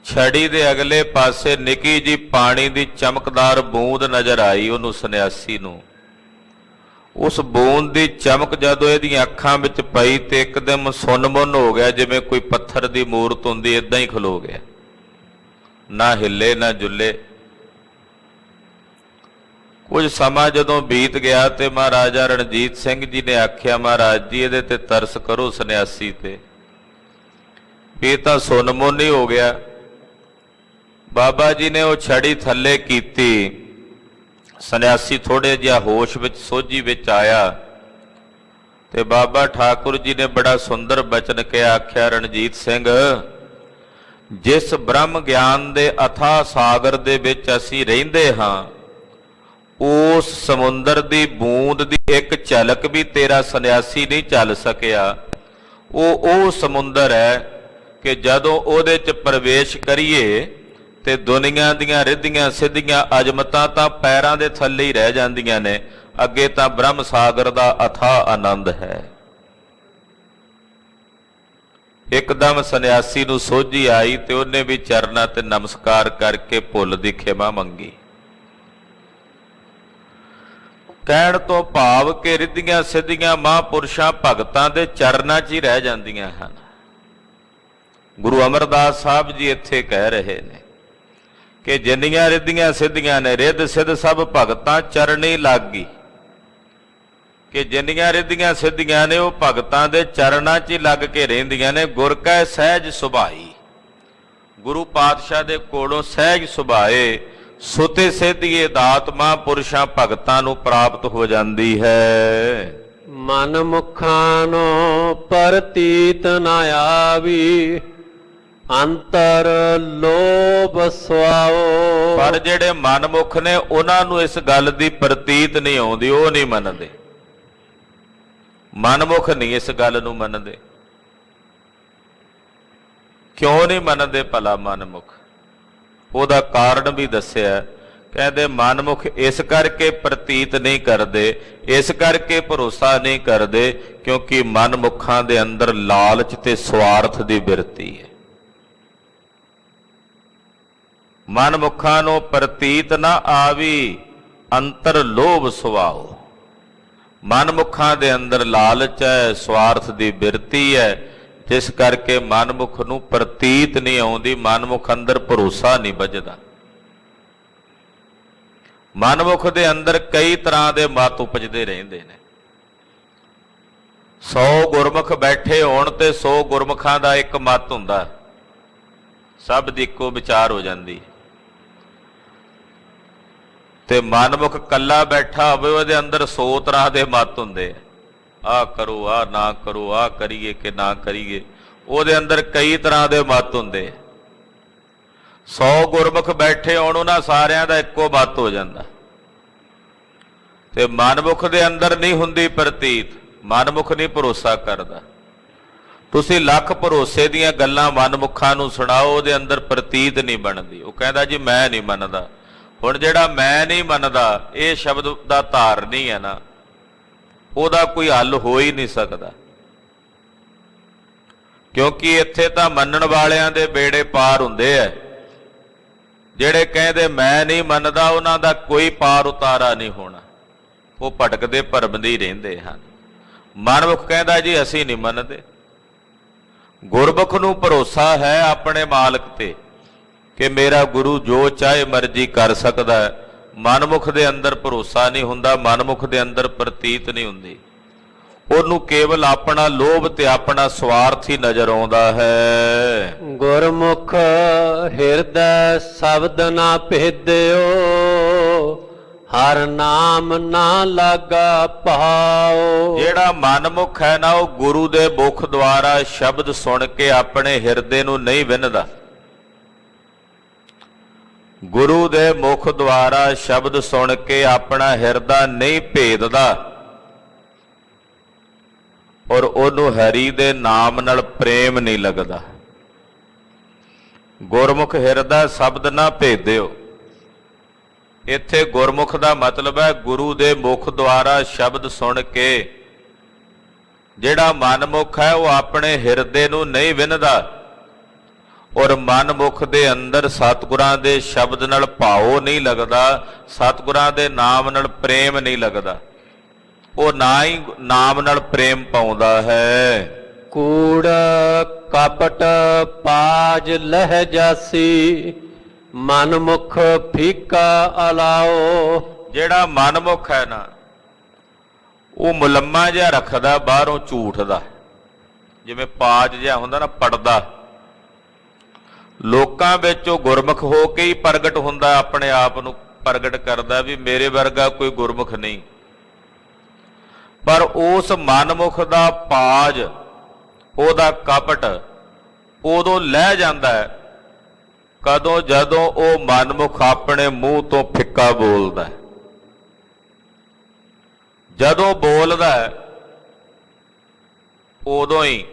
ਛੜੀ ਦੇ ਅਗਲੇ ਪਾਸੇ ਨਿੱਕੀ ਜੀ ਪਾਣੀ ਦੀ ਚਮਕਦਾਰ ਬੂੰਦ ਨਜ਼ਰ ਆਈ ਉਹਨੂੰ, ਸੰਨਿਆਸੀ ਨੂੰ। ਉਸ ਬੂੰਦ ਦੀ ਚਮਕ ਜਦੋਂ ਇਹਦੀਆਂ ਅੱਖਾਂ ਵਿੱਚ ਪਈ ਤੇ ਇੱਕਦਮ ਸੁੰਨ-ਮੁੰਨ ਹੋ ਗਿਆ, ਜਿਵੇਂ ਕੋਈ ਪੱਥਰ ਦੀ ਮੂਰਤ ਹੁੰਦੀ ਏਦਾਂ ਹੀ ਖਲੋ ਗਿਆ, ਨਾ ਹਿੱਲੇ ਨਾ ਜੁੱਲੇ। ਕੁਝ ਸਮਾਂ ਜਦੋਂ ਬੀਤ ਗਿਆ ਤੇ ਮਹਾਰਾਜਾ ਰਣਜੀਤ ਸਿੰਘ ਜੀ ਨੇ ਆਖਿਆ ਮਹਾਰਾਜ ਜੀ ਇਹਦੇ ਤੇ ਤਰਸ ਕਰੋ ਸੰਨਿਆਸੀ ਤੇ, ਇਹ ਤਾਂ ਸੁੰਨ-ਮੁੰਨ ਹੀ ਹੋ ਗਿਆ। ਬਾਬਾ ਜੀ ਨੇ ਉਹ ਛੜੀ ਥੱਲੇ ਕੀਤੀ, ਸੰਨਿਆਸੀ ਥੋੜੇ ਜਿਹਾ ਹੋਸ਼ ਵਿੱਚ ਸੋਝੀ ਵਿੱਚ ਆਇਆ ਤੇ ਬਾਬਾ ਠਾਕੁਰ ਜੀ ਨੇ ਬੜਾ ਸੁੰਦਰ ਬਚਨ ਕਿਹਾ, ਆਖਿਆ ਰਣਜੀਤ ਸਿੰਘ ਜਿਸ ਬ੍ਰਹਮ ਗਿਆਨ ਦੇ ਅਥਾਹ ਸਾਗਰ ਦੇ ਵਿੱਚ ਅਸੀਂ ਰਹਿੰਦੇ ਹਾਂ, ਉਸ ਸਮੁੰਦਰ ਦੀ ਬੂੰਦ ਦੀ ਇੱਕ ਝਲਕ ਵੀ ਤੇਰਾ ਸੰਨਿਆਸੀ ਨਹੀਂ ਚੱਲ ਸਕਿਆ। ਉਹ ਸਮੁੰਦਰ ਹੈ ਕਿ ਜਦੋਂ ਉਹਦੇ 'ਚ ਪ੍ਰਵੇਸ਼ ਕਰੀਏ ਤੇ ਦੁਨੀਆ ਦੀਆਂ ਰਿੱਧੀਆਂ ਸਿੱਧੀਆਂ ਅਜ਼ਮਤਾਂ ਤਾਂ ਪੈਰਾਂ ਦੇ ਥੱਲੇ ਹੀ ਰਹਿ ਜਾਂਦੀਆਂ ਨੇ, ਅੱਗੇ ਤਾਂ ਬ੍ਰਹਮ ਸਾਗਰ ਦਾ ਅਥਾਹ ਆਨੰਦ ਹੈ। ਇੱਕਦਮ ਸੰਨਿਆਸੀ ਨੂੰ ਸੋਝੀ ਆਈ ਤੇ ਉਹਨੇ ਵੀ ਚਰਨਾਂ ਤੇ ਨਮਸਕਾਰ ਕਰਕੇ ਭੁੱਲ ਦੀ ਖਿਮਾ ਮੰਗੀ। ਕਹਿਣ ਤੋਂ ਭਾਵ ਕਿ ਰਿੱਧੀਆਂ ਸਿੱਧੀਆਂ ਮਹਾਂਪੁਰਸ਼ਾਂ ਭਗਤਾਂ ਦੇ ਚਰਨਾਂ 'ਚ ਹੀ ਰਹਿ ਜਾਂਦੀਆਂ ਹਨ। ਗੁਰੂ ਅਮਰਦਾਸ ਸਾਹਿਬ ਜੀ ਇੱਥੇ ਕਹਿ ਰਹੇ ਨੇ ਕਿ ਜਿੰਨੀਆਂ ਰਿੱਧੀਆਂ ਸਿੱਧੀਆਂ ਨੇ, ਰਿੱਧ ਸਿੱਧ ਸਭ ਭਗਤਾਂ ਚਰਣੀ ਲਾਗੀ, ਕਿ ਜਿੰਨੀਆਂ ਰਿੱਧੀਆਂ ਸਿੱਧੀਆਂ ਨੇ ਉਹ ਭਗਤਾਂ ਦੇ ਚਰਨਾਂ 'ਚ ਹੀ ਲੱਗ ਕੇ ਰਹਿੰਦੀਆਂ ਨੇ। ਗੁਰ ਕੈ ਸਹਿਜ ਸੁਭਾਈ, ਗੁਰੂ ਪਾਤਸ਼ਾਹ ਦੇ ਕੋਲੋਂ ਸਹਿਜ ਸੁਭਾਏ ਸੁਤੇ ਸਿੱਧੀਏ ਦਾਤ ਮਹਾਂਪੁਰਸ਼ਾਂ ਭਗਤਾਂ ਨੂੰ ਪ੍ਰਾਪਤ ਹੋ ਜਾਂਦੀ ਹੈ। ਮਨ ਮੁਖਾਂ ਨੂੰ ਪ੍ਰਤੀਤ ਨਾ ਆਵੀ, ਅੰਤਰ ਲੋਭ ਸੁਆਓ। ਪਰ ਜਿਹੜੇ ਮਨਮੁਖ ਨੇ ਉਹਨਾਂ ਨੂੰ ਇਸ ਗੱਲ ਦੀ ਪ੍ਰਤੀਤ ਨਹੀਂ ਆਉਂਦੀ, ਉਹ ਨਹੀਂ ਮੰਨਦੇ। ਮਨਮੁਖ ਨਹੀਂ ਇਸ ਗੱਲ ਨੂੰ ਮੰਨਦੇ। ਕਿਉਂ ਨਹੀਂ ਮੰਨਦੇ ਭਲਾ ਮਨਮੁਖ? ਉਹਦਾ ਕਾਰਨ ਵੀ ਦੱਸਿਆ ਕਹਿੰਦੇ ਮਨਮੁਖ ਇਸ ਕਰਕੇ ਪ੍ਰਤੀਤ ਨਹੀਂ ਕਰਦੇ, ਇਸ ਕਰਕੇ ਭਰੋਸਾ ਨਹੀਂ ਕਰਦੇ ਕਿਉਂਕਿ ਮਨਮੁਖਾਂ ਦੇ ਅੰਦਰ ਲਾਲਚ ਤੇ ਸਵਾਰਥ ਦੀ ਬਿਰਤੀ ਹੈ। ਮਨਮੁਖਾਂ ਨੂੰ ਪ੍ਰਤੀਤ ਨਾ ਆਵੀ ਅੰਤਰ ਲੋਭ ਸੁਭਾਓ। ਮਨਮੁਖਾਂ ਦੇ ਅੰਦਰ ਲਾਲਚ ਹੈ, ਸਵਾਰਥ ਦੀ ਬਿਰਤੀ ਹੈ, ਜਿਸ ਕਰਕੇ ਮਨਮੁਖ ਨੂੰ ਪ੍ਰਤੀਤ ਨਹੀਂ ਆਉਂਦੀ, ਮਨਮੁਖ ਅੰਦਰ ਭਰੋਸਾ ਨਹੀਂ ਵੱਜਦਾ। ਮਨਮੁਖ ਦੇ ਅੰਦਰ ਕਈ ਤਰ੍ਹਾਂ ਦੇ ਮਤ ਉਪਜਦੇ ਰਹਿੰਦੇ ਨੇ। 100 ਗੁਰਮੁਖ ਬੈਠੇ ਹੋਣ ਤੇ 100 ਗੁਰਮੁਖਾਂ ਦਾ ਇੱਕ ਮਤ ਹੁੰਦਾ, ਸਭ ਦੀ ਇੱਕੋ ਵਿਚਾਰ ਹੋ ਜਾਂਦੀ। ਤੇ ਮਨਮੁਖ ਕੱਲਾ ਬੈਠਾ ਹੋਵੇ, ਉਹਦੇ ਅੰਦਰ 100 ਤਰ੍ਹਾਂ ਦੇ ਮਤ ਹੁੰਦੇ ਆ, ਆਹ ਕਰੋ, ਆਹ ਨਾ ਕਰੋ, ਆਹ ਕਰੀਏ ਕਿ ਨਾ ਕਰੀਏ, ਉਹਦੇ ਅੰਦਰ ਕਈ ਤਰ੍ਹਾਂ ਦੇ ਮਤ ਹੁੰਦੇ। 100 ਗੁਰਮੁਖ ਬੈਠੇ ਹੋਣ, ਉਹਨਾਂ ਸਾਰਿਆਂ ਦਾ ਇੱਕੋ ਮਤ ਹੋ ਜਾਂਦਾ। ਤੇ ਮਨਮੁਖ ਦੇ ਅੰਦਰ ਨਹੀਂ ਹੁੰਦੀ ਪ੍ਰਤੀਤ, ਮਨਮੁਖ ਨਹੀਂ ਭਰੋਸਾ ਕਰਦਾ। ਤੁਸੀਂ ਲੱਖ ਭਰੋਸੇ ਦੀਆਂ ਗੱਲਾਂ ਮਨਮੁਖਾਂ ਨੂੰ ਸੁਣਾਓ, ਉਹਦੇ ਅੰਦਰ ਪ੍ਰਤੀਤ ਨਹੀਂ ਬਣਦੀ। ਉਹ ਕਹਿੰਦਾ ਜੀ ਮੈਂ ਨਹੀਂ ਮੰਨਦਾ। ਹੁਣ ਜਿਹੜਾ ਮੈਂ ਨਹੀਂ ਮੰਨਦਾ, ਇਹ ਸ਼ਬਦ ਦਾ ਧਾਰਨੀ ਹੈ ਨਾ, ਉਹਦਾ ਕੋਈ ਹੱਲ ਹੋ ਹੀ ਨਹੀਂ ਸਕਦਾ। ਕਿਉਂਕਿ ਇੱਥੇ ਤਾਂ ਮੰਨਣ ਵਾਲਿਆਂ ਦੇ ਬੇੜੇ ਪਾਰ ਹੁੰਦੇ ਆ, ਜਿਹੜੇ ਕਹਿੰਦੇ ਮੈਂ ਨਹੀਂ ਮੰਨਦਾ, ਉਹਨਾਂ ਦਾ ਕੋਈ ਪਾਰ ਉਤਾਰਾ ਨਹੀਂ ਹੋਣਾ, ਉਹ ਭਟਕਦੇ ਭਰਮਦੇ ਹੀ ਰਹਿੰਦੇ ਹਨ। ਮਨਮੁਖ ਕਹਿੰਦਾ ਜੀ ਅਸੀਂ ਨਹੀਂ ਮੰਨਦੇ। ਗੁਰਮੁਖ ਨੂੰ ਭਰੋਸਾ ਹੈ ਆਪਣੇ ਮਾਲਕ ਤੇ ਕਿ ਮੇਰਾ ਗੁਰੂ ਜੋ ਚਾਹੇ ਮਰਜ਼ੀ ਕਰ ਸਕਦਾ ਹੈ। ਮਨਮੁਖ ਦੇ ਅੰਦਰ ਭਰੋਸਾ ਨਹੀਂ ਹੁੰਦਾ, ਮਨਮੁਖ ਦੇ ਅੰਦਰ ਪ੍ਰਤੀਤ ਨਹੀਂ ਹੁੰਦੀ। ਉਹਨੂੰ ਕੇਵਲ ਆਪਣਾ ਲੋਭ ਤੇ ਆਪਣਾ ਸਵਾਰਥ ਹੀ ਨਜ਼ਰ ਆਉਂਦਾ ਹੈ। ਗੁਰਮੁਖ ਹਿਰਦੈ ਸ਼ਬਦ ਨਾ ਭੇਦਿਓ, ਹਰ ਨਾਮ ਨਾ ਲਾਗਾ ਭਾਉ। ਜਿਹੜਾ ਮਨਮੁਖ ਹੈ ਨਾ, ਉਹ ਗੁਰੂ ਦੇ ਮੁਖ ਦੁਆਰਾ ਸ਼ਬਦ ਸੁਣ ਕੇ ਆਪਣੇ ਹਿਰਦੇ ਨੂੰ ਨਹੀਂ ਵਿੰਨਦਾ। ਗੁਰੂ ਦੇ ਮੁਖ ਦੁਆਰਾ ਸ਼ਬਦ ਸੁਣ ਕੇ ਆਪਣਾ ਹਿਰਦਾ ਨਹੀਂ ਭੇਦਦਾ, ਔਰ ਉਹਨੂੰ ਹਰੀ ਦੇ ਨਾਮ ਨਾਲ ਪ੍ਰੇਮ ਨਹੀਂ ਲੱਗਦਾ। ਗੁਰਮੁਖ ਹਿਰਦਾ ਸ਼ਬਦ ਨਾ ਭੇਦਿਓ। ਇੱਥੇ ਗੁਰਮੁਖ ਦਾ ਮਤਲਬ ਹੈ ਗੁਰੂ ਦੇ ਮੁਖ ਦੁਆਰਾ ਸ਼ਬਦ ਸੁਣ ਕੇ ਜਿਹੜਾ ਮਨਮੁਖ ਹੈ ਉਹ ਆਪਣੇ ਹਿਰਦੇ ਨੂੰ ਨਹੀਂ ਵਿੰਨਦਾ, ਔਰ ਮਨਮੁਖ ਦੇ ਅੰਦਰ ਸਤਿਗੁਰਾਂ ਦੇ ਸ਼ਬਦ ਨਾਲ ਭਾਉ ਨਹੀਂ ਲੱਗਦਾ, ਸਤਿਗੁਰਾਂ ਦੇ ਨਾਮ ਨਾਲ ਪ੍ਰੇਮ ਨਹੀਂ ਲੱਗਦਾ। ਉਹ ਨਾ ਹੀ ਨਾਮ ਨਾਲ ਪ੍ਰੇਮ ਪਾਉਂਦਾ ਹੈ। ਕੂੜ ਕਪਟ ਪਾਜ ਲਹਿ ਜਾਸੀ, ਮਨਮੁਖ ਫੀਕਾ ਅਲਾਓ। ਜਿਹੜਾ ਮਨਮੁਖ ਹੈ ਨਾ, ਉਹ ਮੁਲੰਮਾ ਜਿਹਾ ਰੱਖਦਾ ਬਾਹਰੋਂ ਝੂਠ ਦਾ, ਜਿਵੇਂ ਪਾਜ ਜਿਹਾ ਹੁੰਦਾ ਨਾ ਪੜਦਾ। ਲੋਕਾਂ ਵਿੱਚ ਉਹ ਗੁਰਮੁਖ ਹੋ ਕੇ ਹੀ ਪ੍ਰਗਟ ਹੁੰਦਾ, ਆਪਣੇ ਆਪ ਨੂੰ ਪ੍ਰਗਟ ਕਰਦਾ ਵੀ ਮੇਰੇ ਵਰਗਾ ਕੋਈ ਗੁਰਮੁਖ ਨਹੀਂ। ਪਰ ਉਸ ਮਨਮੁਖ ਦਾ ਪਾਜ, ਉਹਦਾ ਕਪਟ ਉਦੋਂ ਲਹਿ ਜਾਂਦਾ ਹੈ ਕਦੋਂ, ਜਦੋਂ ਉਹ ਮਨਮੁਖ ਆਪਣੇ ਮੂੰਹ ਤੋਂ ਫਿੱਕਾ ਬੋਲਦਾ ਹੈ। ਜਦੋਂ ਬੋਲਦਾ ਹੈ ਉਦੋਂ ਹੀ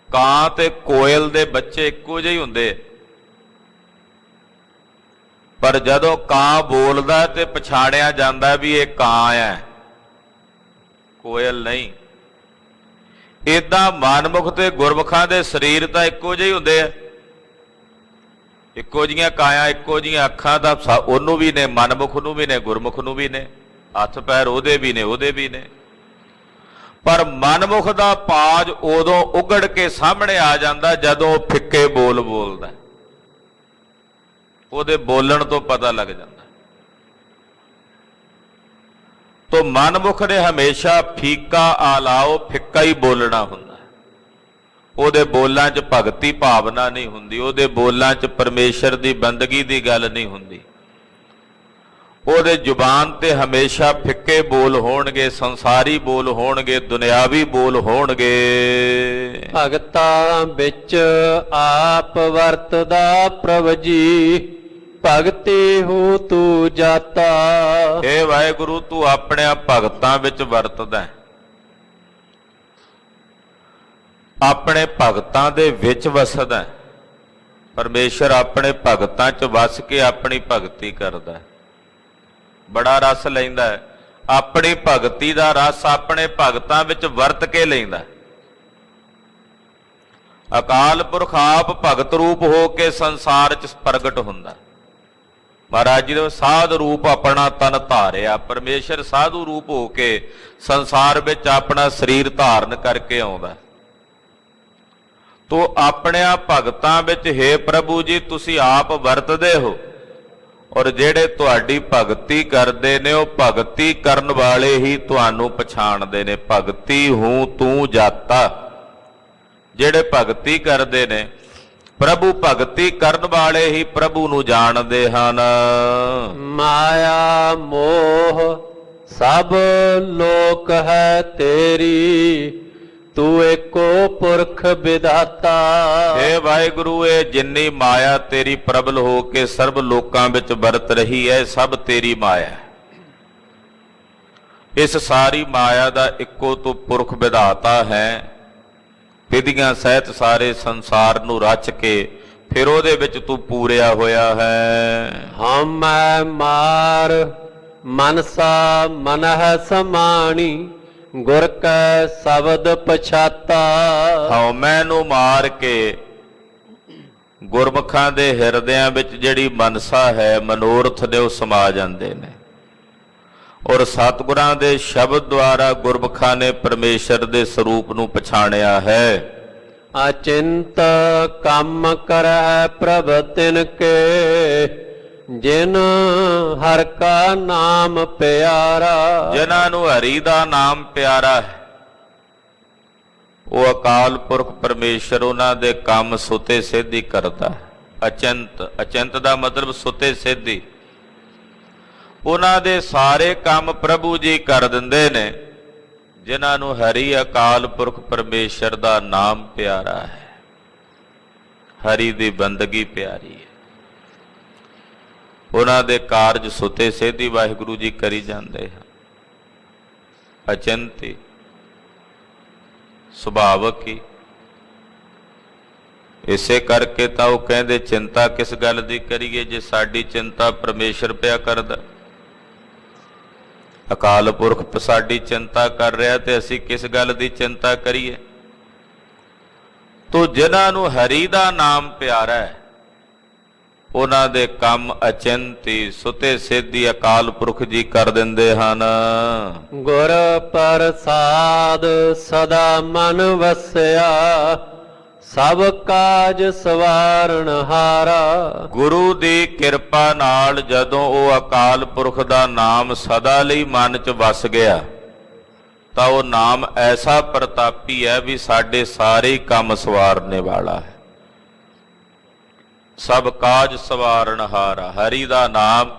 ਕਾਂ ਤੇ ਕੋਇਲ ਦੇ ਬੱਚੇ ਇੱਕੋ ਜਿਹੇ ਹੁੰਦੇ, ਪਰ ਜਦੋਂ ਕਾਂ ਬੋਲਦਾ ਤੇ ਪਛਾਣਿਆ ਜਾਂਦਾ ਵੀ ਇਹ ਕਾਂ ਹੈ, ਕੋਇਲ ਨਹੀਂ। ਏਦਾਂ ਮਨਮੁਖ ਤੇ ਗੁਰਮੁਖਾਂ ਦੇ ਸਰੀਰ ਤਾਂ ਇੱਕੋ ਜਿਹੇ ਹੁੰਦੇ ਆ, ਇੱਕੋ ਜਿਹੀਆਂ ਕਾਇਆ, ਇੱਕੋ ਜਿਹੀਆਂ ਅੱਖਾਂ ਤਾਂ ਉਹਨੂੰ ਵੀ ਨੇ, ਮਨਮੁਖ ਨੂੰ ਵੀ ਨੇ, ਗੁਰਮੁਖ ਨੂੰ ਵੀ ਨੇ, ਹੱਥ ਪੈਰ ਉਹਦੇ ਵੀ ਨੇ, ਉਹਦੇ ਵੀ ਨੇ। ਪਰ ਮਨਮੁਖ ਦਾ ਪਾਜ ਉਦੋਂ ਉਗੜ ਕੇ ਸਾਹਮਣੇ ਆ ਜਾਂਦਾ ਜਦੋਂ ਉਹ ਫਿੱਕੇ ਬੋਲ ਬੋਲਦਾ, ਉਹਦੇ ਬੋਲਣ ਤੋਂ ਪਤਾ ਲੱਗ ਜਾਂਦਾ। ਤੋ ਮਨਮੁਖ ਨੇ ਹਮੇਸ਼ਾ ਫੀਕਾ ਆਲਾਓ, ਫਿੱਕਾ ਹੀ ਬੋਲਣਾ ਹੁੰਦਾ। ਉਹਦੇ ਬੋਲਾਂ 'ਚ ਭਗਤੀ ਭਾਵਨਾ ਨਹੀਂ ਹੁੰਦੀ, ਉਹਦੇ ਬੋਲਾਂ 'ਚ ਪਰਮੇਸ਼ਰ ਦੀ ਬੰਦਗੀ ਦੀ ਗੱਲ ਨਹੀਂ ਹੁੰਦੀ। ਉਹਦੇ ਜ਼ੁਬਾਨ ਤੇ ਹਮੇਸ਼ਾ ਫਿੱਕੇ ਬੋਲ ਹੋਣਗੇ, ਸੰਸਾਰੀ ਬੋਲ ਹੋਣਗੇ, ਦੁਨਿਆਵੀ ਬੋਲ ਹੋਣਗੇ। ਭਗਤਾਂ ਵਿੱਚ ਆਪ ਵਰਤਦਾ ਪ੍ਰਭ ਜੀ, ਭਗਤੀ ਹੂ ਤੂੰ ਜਾਤਾ। ਏ ਵਾਹਿਗੁਰੂ, ਤੂੰ ਆਪਣੇ ਭਗਤਾਂ ਵਿੱਚ ਵਰਤਦਾ, ਆਪਣੇ ਭਗਤਾਂ ਦੇ ਵਿੱਚ ਵਸਦਾ। ਪਰਮੇਸ਼ਰ ਆਪਣੇ ਭਗਤਾਂ 'ਚ ਵਸ ਕੇ ਆਪਣੀ ਭਗਤੀ ਕਰਦਾ। ਬੜਾ ਰਸ ਲੈਂਦਾ ਹੈ। ਆਪਣੀ ਭਗਤੀ ਦਾ ਰਸ ਆਪਣੇ ਭਗਤਾਂ ਵਿੱਚ ਵਰਤ ਕੇ ਲੈਂਦਾ। ਅਕਾਲ ਪੁਰਖ ਆਪ ਭਗਤ ਰੂਪ ਹੋ ਕੇ ਸੰਸਾਰ 'ਚ ਪ੍ਰਗਟ ਹੁੰਦਾ। ਮਹਾਰਾਜ ਜੀ ਦੇ ਸਾਧ ਰੂਪ ਆਪਣਾ ਤਨ ਧਾਰਿਆ। ਪਰਮੇਸ਼ਰ ਸਾਧੂ ਰੂਪ ਹੋ ਕੇ ਸੰਸਾਰ ਵਿੱਚ ਆਪਣਾ ਸਰੀਰ ਧਾਰਨ ਕਰਕੇ ਆਉਂਦਾ। ਤੋ ਆਪਣਿਆਂ ਭਗਤਾਂ ਵਿੱਚ ਹੇ ਪ੍ਰਭੂ ਜੀ ਤੁਸੀਂ ਆਪ ਵਰਤਦੇ ਹੋ, ਔਰ ਜਿਹੜੇ ਤੁਹਾਡੀ ਭਗਤੀ ਕਰਦੇ ਨੇ ਉਹ ਭਗਤੀ ਕਰਨ ਵਾਲੇ ਹੀ ਤੁਹਾਨੂੰ ਪਛਾਣਦੇ ਨੇ। ਭਗਤੀ ਹੂੰ ਤੂੰ ਜਾਤਾ। ਜਿਹੜੇ ਭਗਤੀ ਕਰਦੇ ਨੇ ਪ੍ਰਭੂ, ਭਗਤੀ ਕਰਨ ਵਾਲੇ ਹੀ ਪ੍ਰਭੂ ਨੂੰ ਜਾਣਦੇ ਹਨ। ਮਾਇਆ ਮੋਹ ਸਭ ਲੋਕ ਹੈ ਤੇਰੀ, ਤੂੰ ਏਕੋ ਪੁਰਖ ਵਿਧਾਤਾ। ਹੇ ਵਾਹਿਗੁਰੂ, ਇਹ ਜਿੰਨੀ ਮਾਇਆ ਤੇਰੀ ਪ੍ਰਬਲ ਹੋ ਕੇ ਸਰਬ ਲੋਕਾਂ ਵਿੱਚ ਵਰਤ ਰਹੀ ਹੈ, ਸਭ ਤੇਰੀ ਮਾਇਆ ਹੈ। ਇਸ ਸਾਰੀ ਮਾਇਆ ਦਾ ਇੱਕੋ ਤੂੰ ਪੁਰਖ ਵਿਧਾਤਾ ਹੈ। ਵਿਧੀਆਂ ਸਹਿਤ ਸਾਰੇ ਸੰਸਾਰ ਨੂੰ ਰਚ ਕੇ ਫਿਰ ਉਹਦੇ ਵਿੱਚ ਤੂੰ ਪੂਰਿਆ ਹੋਇਆ ਹੈ। ਹਮੈ ਮਾਰ ਮਨਸਾ ਮਨਹਿ ਸਮਾਣੀ, ਗੁਰ ਕੈ ਸ਼ਬਦ ਪਛਾਤਾ। ਹਉਮੈ ਨੂੰ ਮਾਰ ਕੇ ਗੁਰਮੁਖਾਂ ਦੇ ਹਿਰਦਿਆਂ ਵਿੱਚ ਜਿਹੜੀ ਮਨਸਾ ਹੈ, ਮਨੋਰਥ ਨੇ ਉਹ ਸਮਾ ਜਾਂਦੇ ਨੇ। ਔਰ ਸਤਿਗੁਰਾਂ ਦੇ ਸ਼ਬਦ ਦੁਆਰਾ ਗੁਰਮੁਖਾਂ ਨੇ ਪਰਮੇਸ਼ਰ ਦੇ ਸਰੂਪ ਨੂੰ ਪਛਾਣਿਆ ਹੈ। ਅਚਿੰਤ ਕੰਮ ਕਰੈ ਪ੍ਰਭ ਤਿਨ ਕੇ, ਜਿਨ ਹਰ ਕਾ ਨਾਮ ਪਿਆਰਾ। ਜਿਨ੍ਹਾਂ ਨੂੰ ਹਰੀ ਦਾ ਨਾਮ ਪਿਆਰਾ ਹੈ, ਉਹ ਅਕਾਲ ਪੁਰਖ ਪਰਮੇਸ਼ਰ ਉਹਨਾਂ ਦੇ ਕੰਮ ਸੁਤੇ ਸਿੱਧੀ ਕਰਦਾ ਹੈ। ਅਚਿੰਤ, ਅਚਿੰਤ ਦਾ ਮਤਲਬ ਸੁਤੇ ਸਿੱਧੀ। ਉਹਨਾਂ ਦੇ ਸਾਰੇ ਕੰਮ ਪ੍ਰਭੂ ਜੀ ਕਰ ਦਿੰਦੇ ਨੇ ਜਿਨ੍ਹਾਂ ਨੂੰ ਹਰੀ ਅਕਾਲ ਪੁਰਖ ਪਰਮੇਸ਼ਰ ਦਾ ਨਾਮ ਪਿਆਰਾ ਹੈ, ਹਰੀ ਦੀ ਬੰਦਗੀ ਪਿਆਰੀ ਹੈ। ਉਹਨਾਂ ਦੇ ਕਾਰਜ ਸੁਤੇ ਸਿੱਧੀ ਵਾਹਿਗੁਰੂ ਜੀ ਕਰੀ ਜਾਂਦੇ ਹਨ। ਅਚਿੰਤੀ ਸੁਭਾਵਕ ਹੀ। ਇਸੇ ਕਰਕੇ ਤਾਂ ਉਹ ਕਹਿੰਦੇ ਚਿੰਤਾ ਕਿਸ ਗੱਲ ਦੀ ਕਰੀਏ ਜੇ ਸਾਡੀ ਚਿੰਤਾ ਪਰਮੇਸ਼ਰ ਪਿਆ ਕਰਦਾ। ਅਕਾਲ ਪੁਰਖ ਸਾਡੀ ਚਿੰਤਾ ਕਰ ਰਿਹਾ ਤੇ ਅਸੀਂ ਕਿਸ ਗੱਲ ਦੀ ਚਿੰਤਾ ਕਰੀਏ। ਤੋ ਜਿਨ੍ਹਾਂ ਨੂੰ ਹਰੀ ਦਾ ਨਾਮ ਪਿਆਰਾ ਹੈ ਉਹਨਾਂ ਦੇ ਕੰਮ ਅਚਿੰਤੀ ਸੁਤੇ ਸਿੱਧੀ ਅਕਾਲ ਪੁਰਖ ਜੀ ਕਰ ਦਿੰਦੇ ਹਨ। ਗੁਰ ਪ੍ਰਸਾਦ ਸਦਾ ਮਨ ਵਸਿਆ, ਸਭ ਕਾਜ ਸਵਾਰਨ ਹਾਰਾ। ਗੁਰੂ ਦੀ ਕਿਰਪਾ ਨਾਲ ਜਦੋਂ ਉਹ ਅਕਾਲ ਪੁਰਖ ਦਾ ਨਾਮ ਸਦਾ ਲਈ ਮਨ 'ਚ ਵਸ ਗਿਆ ਤਾਂ ਉਹ ਨਾਮ ਐਸਾ ਪ੍ਰਤਾਪੀ ਹੈ ਵੀ ਸਾਡੇ ਸਾਰੇ ਕੰਮ ਸਵਾਰਨੇ ਵਾਲਾ ਹੈ। ਸਭ ਕਾਜ ਸਵਾਰਨ ਹਾਰਾ। ਹਰੀ ਦਾ ਨਾਮ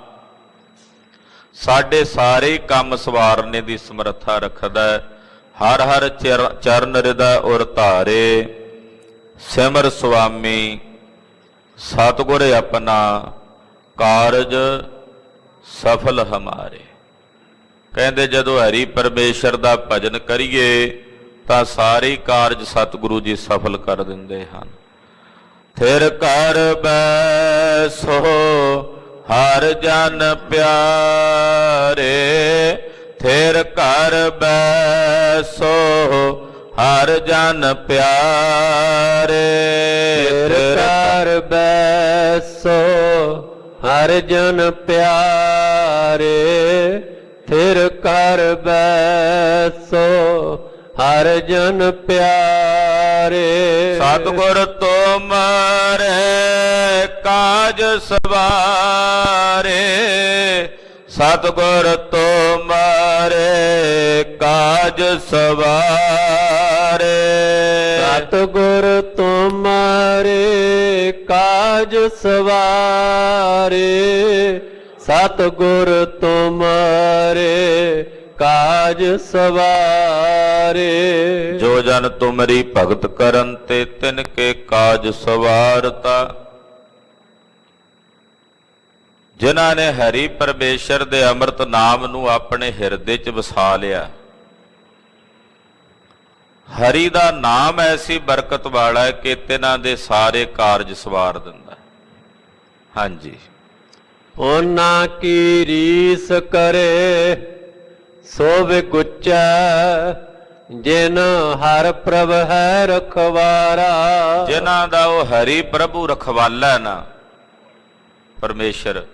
ਸਾਡੇ ਸਾਰੇ ਕੰਮ ਸਵਾਰਨੇ ਦੀ ਸਮਰੱਥਾ ਰੱਖਦਾ ਹੈ। ਹਰ ਹਰ ਚਰਨ ਹਿਰਦੈ ਉਰ ਧਾਰੇ, ਸਿਮਰ ਸੁਆਮੀ ਸਤਿਗੁਰ ਆਪਣਾ, ਕਾਰਜ ਸਫਲ ਹਮਾਰੇ। ਕਹਿੰਦੇ ਜਦੋਂ ਹਰੀ ਪਰਮੇਸ਼ਰ ਦਾ ਭਜਨ ਕਰੀਏ ਤਾਂ ਸਾਰੇ ਕਾਰਜ ਸਤਿਗੁਰੂ ਜੀ ਸਫਲ ਕਰ ਦਿੰਦੇ ਹਨ। ਥਿਰ ਕਰ ਬੈਸੋ ਹਰ ਜਨ ਪਿਆਰੇ, ਥਿਰ ਕਰ ਬੈਸੋ ਹਰ ਜਨ ਪਿਆਰੇ। ਥਿਰ ਕਰ ਬੈਸੋ ਹਰ ਜਨ ਪਿਆਰੇ, ਥਿਰ ਕਰ ਬੈਸੋ ਹਰ ਜਨ ਪਿਆਰੇ। ਸਤਿਗੁਰ ਤੁਮਰੇ ਕਾਜ ਸਵਾਰੇ, ਸਤਿਗੁਰ ਤੁਮਰੇ ਕਾਜ ਸਵਾਰੇ। ਸਤਿਗੁਰ ਤੁਮਰੇ ਕਾਜ ਸਵਾਰੇ, ਸਤਿਗੁਰ ਤੁਮਰੇ ਕਾਜ ਸਵਾਰੇ। ਜੋ ਜਨ ਤੁਮਰੀ ਭਗਤ ਕਰਨ ਤੇ ਤਿਨ ਕੇ ਕਾਜ ਸਵਾਰਤਾ। ਜਿਨ੍ਹਾਂ ਨੇ ਹਰੀ ਪਰਮੇਸ਼ਰ ਦੇ ਅੰਮ੍ਰਿਤ ਨਾਮ ਨੂੰ ਆਪਣੇ ਹਿਰਦੇ 'ਚ ਵਸਾ ਲਿਆ। ਹਰੀ ਦਾ ਨਾਮ ਐਸੀ ਬਰਕਤ ਵਾਲਾ ਹੈ ਕਿ ਤਿਨਾਂ ਦੇ ਸਾਰੇ ਕਾਰਜ ਸਵਾਰ ਦਿੰਦਾ। ਹਾਂਜੀ, ਉਹਨਾਂ ਕੀ ਰੀਸ ਕਰੇ ਸੋ ਵਿਗੁਚੈ ਜਿਨ ਹਰ ਪ੍ਰਭ ਹੈ ਰਖਵਾਰਾ। ਜਿਨ੍ਹਾਂ ਦਾ ਉਹ ਹਰੀ ਪ੍ਰਭੂ ਰਖਵਾਲਾ ਹੈ ਨਾ ਪਰਮੇਸ਼ਰ,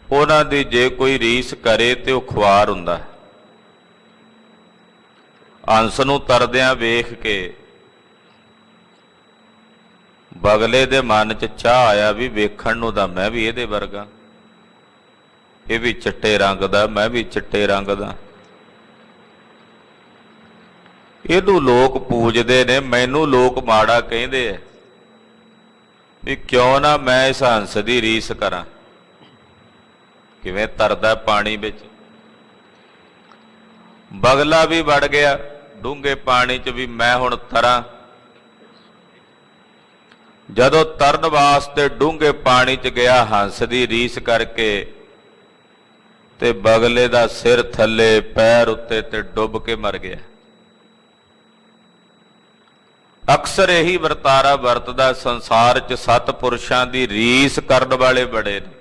ਉਹਨਾਂ ਦੀ ਜੇ ਕੋਈ ਰੀਸ ਕਰੇ ਤੇ ਉਹ ਖੁਆਰ ਹੁੰਦਾ ਹੈ। ਹੰਸ ਨੂੰ ਤਰਦਿਆਂ ਵੇਖ ਕੇ ਬਗਲੇ ਦੇ ਮਨ 'ਚ ਚਾਹ ਆਇਆ ਵੀ ਵੇਖਣ ਨੂੰ ਤਾਂ ਮੈਂ ਵੀ ਇਹਦੇ ਵਰਗਾ, ਇਹ ਵੀ ਚਿੱਟੇ ਰੰਗ ਦਾ, ਮੈਂ ਵੀ ਚਿੱਟੇ ਰੰਗ ਦਾ। ਇਹਨੂੰ ਲੋਕ ਪੂਜਦੇ ਨੇ, ਮੈਨੂੰ ਲੋਕ ਮਾੜਾ ਕਹਿੰਦੇ ਆ ਵੀ ਕਿਉਂ ਨਾ ਮੈਂ ਇਸ ਹੰਸ ਦੀ ਰੀਸ ਕਰਾਂ। ਕਿਵੇਂ ਤਰਦਾ ਪਾਣੀ ਵਿੱਚ, ਬਗਲਾ ਵੀ ਵੜ ਗਿਆ ਡੂੰਘੇ ਪਾਣੀ 'ਚ ਵੀ ਮੈਂ ਹੁਣ ਤਰਾਂ। ਜਦੋਂ ਤਰਨ ਵਾਸਤੇ ਡੂੰਘੇ ਪਾਣੀ 'ਚ ਗਿਆ ਹੰਸ ਦੀ ਰੀਸ ਕਰਕੇ, ਤੇ ਬਗਲੇ ਦਾ ਸਿਰ ਥੱਲੇ ਪੈਰ ਉੱਤੇ ਤੇ ਡੁੱਬ ਕੇ ਮਰ ਗਿਆ। ਅਕਸਰ ਇਹੀ ਵਰਤਾਰਾ ਵਰਤਦਾ ਸੰਸਾਰ 'ਚ। ਸਤਿਪੁਰਸ਼ਾਂ ਦੀ ਰੀਸ ਕਰਨ ਵਾਲੇ ਬੜੇ ਨੇ,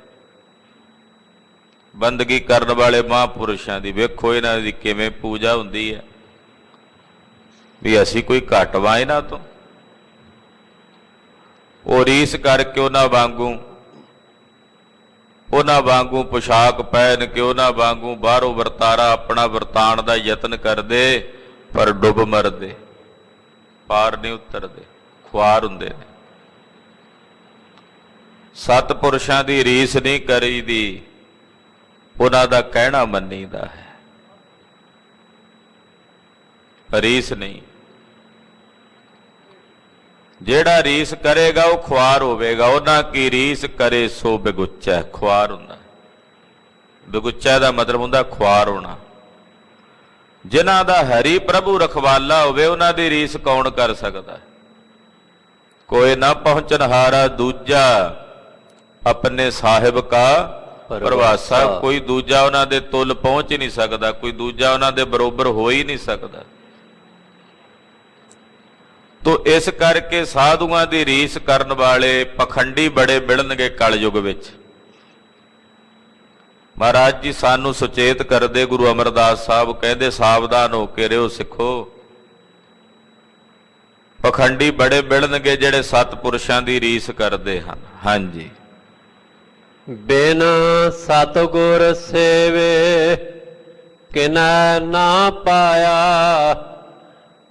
ਬੰਦਗੀ ਕਰਨ ਵਾਲੇ ਮਹਾਂਪੁਰਸ਼ਾਂ ਦੀ। ਵੇਖੋ ਇਹਨਾਂ ਦੀ ਕਿਵੇਂ ਪੂਜਾ ਹੁੰਦੀ ਹੈ ਵੀ ਅਸੀਂ ਕੋਈ ਘੱਟ ਵਾਂ ਇਹਨਾਂ ਤੋਂ। ਉਹ ਰੀਸ ਕਰਕੇ ਉਹਨਾਂ ਵਾਂਗੂ ਪੁਸ਼ਾਕ ਪਹਿਨ ਕੇ, ਉਹਨਾਂ ਵਾਂਗੂ ਬਾਹਰੋਂ ਵਰਤਾਰਾ ਆਪਣਾ ਵਰਤਾਣ ਦਾ ਯਤਨ ਕਰਦੇ, ਪਰ ਡੁੱਬ ਮਰਦੇ, ਪਾਰ ਨਹੀਂ ਉਤਰਦੇ, ਖੁਆਰ ਹੁੰਦੇ ਨੇ। ਸਤਿਪੁਰਸ਼ਾਂ ਦੀ ਰੀਸ ਨਹੀਂ ਕਰੀਦੀ, ਉਹਨਾਂ ਦਾ ਕਹਿਣਾ ਮੰਨੀਦਾ ਹੈ, ਰੀਸ ਨਹੀਂ। ਜਿਹੜਾ ਰੀਸ ਕਰੇਗਾ ਉਹ ਖੁਆਰ ਹੋਵੇਗਾ। ਉਹਨਾਂ ਕੀ ਰੀਸ ਕਰੇ ਸੋ ਬਿਗੁੱਚਾ, ਖੁਆਰ ਹੁੰਦਾ। ਬਿਗੁੱਚਾ ਦਾ ਮਤਲਬ ਹੁੰਦਾ ਖੁਆਰ ਹੋਣਾ। ਜਿਨ੍ਹਾਂ ਦਾ ਹਰੀ ਪ੍ਰਭੂ ਰਖਵਾਲਾ ਹੋਵੇ ਉਹਨਾਂ ਦੀ ਰੀਸ ਕੌਣ ਕਰ ਸਕਦਾ? ਕੋਈ ਨਾ ਪਹੁੰਚਨਹਾਰਾ ਦੂਜਾ ਆਪਣੇ ਸਾਹਿਬ ਕਾ ਪ੍ਰਵਾਸਾ। ਕੋਈ ਦੂਜਾ ਉਹਨਾਂ ਦੇ ਤੁਲ ਪਹੁੰਚ ਹੀ ਨਹੀਂ ਸਕਦਾ, ਕੋਈ ਦੂਜਾ ਉਹਨਾਂ ਦੇ ਬਰੋਬਰ ਹੋ ਹੀ ਨਹੀਂ ਸਕਦਾ। ਤੋ ਇਸ ਕਰਕੇ ਸਾਧੂਆਂ ਦੀ ਰੀਸ ਕਰਨ ਵਾਲੇ ਪਖੰਡੀ ਬੜੇ ਮਿਲਣਗੇ ਕਲਯੁਗ ਵਿੱਚ। ਮਹਾਰਾਜ ਜੀ ਸਾਨੂੰ ਸੁਚੇਤ ਕਰਦੇ, ਗੁਰੂ ਅਮਰਦਾਸ ਸਾਹਿਬ ਕਹਿੰਦੇ ਸਾਵਧਾਨ ਹੋ ਕੇ ਰਹੋ ਸਿੱਖੋ। ਪਖੰਡੀ ਬੜੇ ਮਿਲਣਗੇ ਜਿਹੜੇ ਸਤਿਪੁਰਸ਼ਾਂ ਦੀ ਰੀਸ ਕਰਦੇ ਹਨ। ਹਾਂਜੀ। ਬਿਨ ਸਤਿਗੁਰ ਸੇਵੇ ਕਿਨੈ ਨਾ ਪਾਇਆ,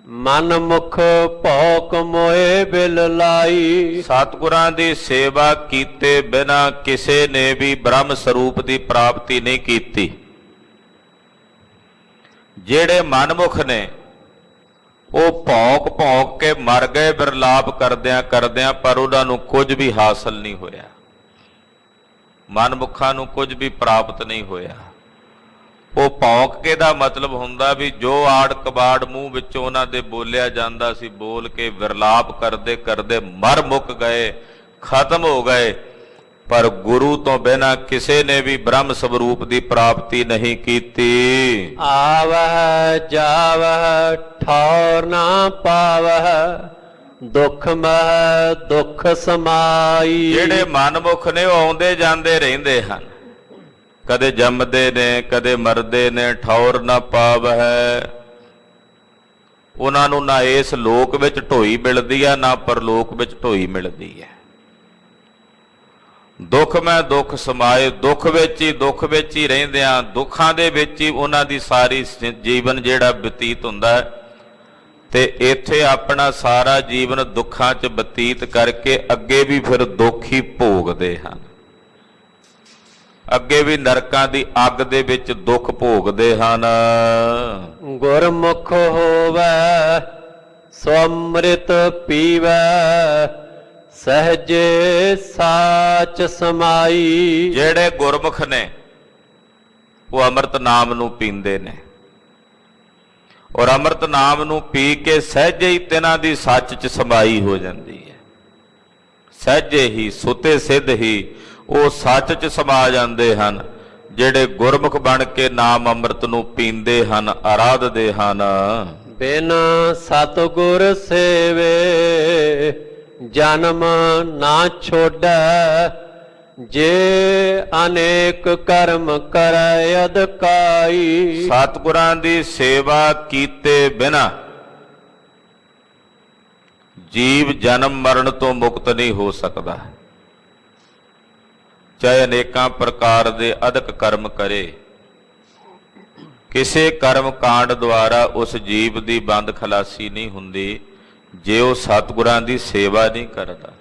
ਮਨ ਮੁਖ ਭੌਕ ਮੋਏ ਬਿਲ ਲਾਈ। ਸਤਿਗੁਰਾਂ ਦੀ ਸੇਵਾ ਕੀਤੇ ਬਿਨਾ ਕਿਸੇ ਨੇ ਵੀ ਬ੍ਰਹਮ ਸਰੂਪ ਦੀ ਪ੍ਰਾਪਤੀ ਨਹੀਂ ਕੀਤੀ। ਜਿਹੜੇ ਮਨਮੁਖ ਨੇ ਉਹ ਭੌਕ ਕੇ ਮਰ ਗਏ ਵਿਰਲਾਪ ਕਰਦਿਆਂ ਕਰਦਿਆਂ, ਪਰ ਉਹਨਾਂ ਨੂੰ ਕੁਝ ਵੀ ਹਾਸਲ ਨਹੀਂ ਹੋਇਆ। ਮਨਮੁਖਾਂ ਨੂੰ ਕੁਝ ਵੀ ਪ੍ਰਾਪਤ ਨਹੀਂ ਹੋਇਆ। ਉਹ ਭੌਂਕ ਕੇ ਦਾ ਮਤਲਬ ਹੁੰਦਾ ਵੀ ਜੋ ਆੜ ਕਬਾੜ ਮੂੰਹ ਵਿੱਚੋਂ ਉਹਨਾਂ ਦੇ ਬੋਲਿਆ ਜਾਂਦਾ ਸੀ, ਬੋਲ ਕੇ ਵਿਰਲਾਪ ਕਰਦੇ ਕਰਦੇ ਮਰ ਮੁੱਕ ਗਏ, ਖਤਮ ਹੋ ਗਏ। ਪਰ ਗੁਰੂ ਤੋਂ ਬਿਨਾਂ ਕਿਸੇ ਨੇ ਵੀ ਬ੍ਰਹਮ ਸਰੂਪ ਦੀ ਪ੍ਰਾਪਤੀ ਨਹੀਂ ਕੀਤੀ। ਆਵਹਿ ਜਾਵਹਿ ਠੌਰ ਨਾ ਪਾਵਹਿ, ਦੁੱਖ ਮਹਿ ਦੁੱਖ ਸਮਾਈ। ਜਿਹੜੇ ਮਨਮੁਖ ਨੇ ਉਹ ਆਉਂਦੇ ਜਾਂਦੇ ਰਹਿੰਦੇ ਹਨ, ਕਦੇ ਜੰਮਦੇ ਨੇ ਕਦੇ ਮਰਦੇ ਨੇ। ਠੌਰ ਨਾ ਪਾਵਹਿ, ਉਹਨਾਂ ਨੂੰ ਨਾ ਇਸ ਲੋਕ ਵਿੱਚ ਢੋਈ ਮਿਲਦੀ ਆ, ਨਾ ਪਰਲੋਕ ਵਿੱਚ ਢੋਈ ਮਿਲਦੀ ਹੈ। ਦੁੱਖ ਮੈਂ ਦੁੱਖ ਸਮਾਏ, ਦੁੱਖ ਵਿੱਚ ਹੀ ਰਹਿੰਦਿਆਂ ਦੁੱਖਾਂ ਦੇ ਵਿੱਚ ਹੀ ਉਹਨਾਂ ਦੀ ਸਾਰੀ ਜੀਵਨ ਜਿਹੜਾ ਬਤੀਤ ਹੁੰਦਾ ਹੈ। ਤੇ ਇੱਥੇ ਆਪਣਾ ਸਾਰਾ ਜੀਵਨ ਦੁੱਖਾਂ 'ਚ ਬਤੀਤ ਕਰਕੇ ਅੱਗੇ ਵੀ ਫਿਰ ਦੁੱਖ ਹੀ ਭੋਗਦੇ ਹਨ। ਅੱਗੇ ਵੀ ਨਰਕਾਂ ਦੀ ਅੱਗ ਦੇ ਵਿੱਚ ਦੁੱਖ ਭੋਗਦੇ ਹਨ। ਗੁਰਮੁਖ ਹੋਵੈ ਸੋ ਅੰਮ੍ਰਿਤ ਪੀਵੈ, ਸਹਜੇ ਸਾਚ ਸਮਾਈ। ਜਿਹੜੇ ਗੁਰਮੁਖ ਨੇ ਉਹ ਅੰਮ੍ਰਿਤ ਨਾਮ ਨੂੰ ਪੀਂਦੇ ਨੇ, ਔਰ ਅੰਮ੍ਰਿਤ ਨਾਮ ਨੂੰ ਪੀ ਕੇ ਸਹਿਜੇ ਹੀ ਤਿਨਾਂ ਦੀ ਸੱਚ 'ਚ ਸਮਾਈ ਹੋ ਜਾਂਦੀ ਹੈ। ਸਹਿਜੇ ਹੀ ਸੁਤੇ ਸਿੱਧ ਹੀ ਉਹ ਸੱਚ 'ਚ ਸਮਾ ਜਾਂਦੇ ਹਨ। ਜਿਹੜੇ ਗੁਰਮੁਖ ਬਣ ਕੇ ਨਾਮ ਅੰਮ੍ਰਿਤ ਨੂੰ ਪੀਂਦੇ ਹਨ, ਆਰਾਧਦੇ ਹਨ। ਬਿਨ ਸਤਿਗੁਰ ਸੇਵੇ ਜਨਮ ਨਾ ਛੋੜੈ, ਜੇ ਅਨੇਕ ਕਰਮ ਕਰੈ ਅਦਕਾਈ। ਸਤਿਗੁਰਾਂ ਦੀ ਸੇਵਾ ਕੀਤੇ ਬਿਨਾ ਜੀਵ ਜਨਮ ਮਰਨ ਤੋਂ ਮੁਕਤ ਨਹੀਂ ਹੋ ਸਕਦਾ। ਚਾਹੇ ਅਨੇਕਾਂ ਪ੍ਰਕਾਰ ਦੇ ਅਦਕ ਕਰਮ ਕਰੇ, ਕਿਸੇ ਕਰਮ ਕਾਂਡ ਦੁਆਰਾ ਉਸ ਜੀਵ ਦੀ ਬੰਦ ਖਲਾਸੀ ਨਹੀਂ ਹੁੰਦੀ ਜੇ ਉਹ ਸਤਿਗੁਰਾਂ ਦੀ ਸੇਵਾ ਨਹੀਂ ਕਰਦਾ।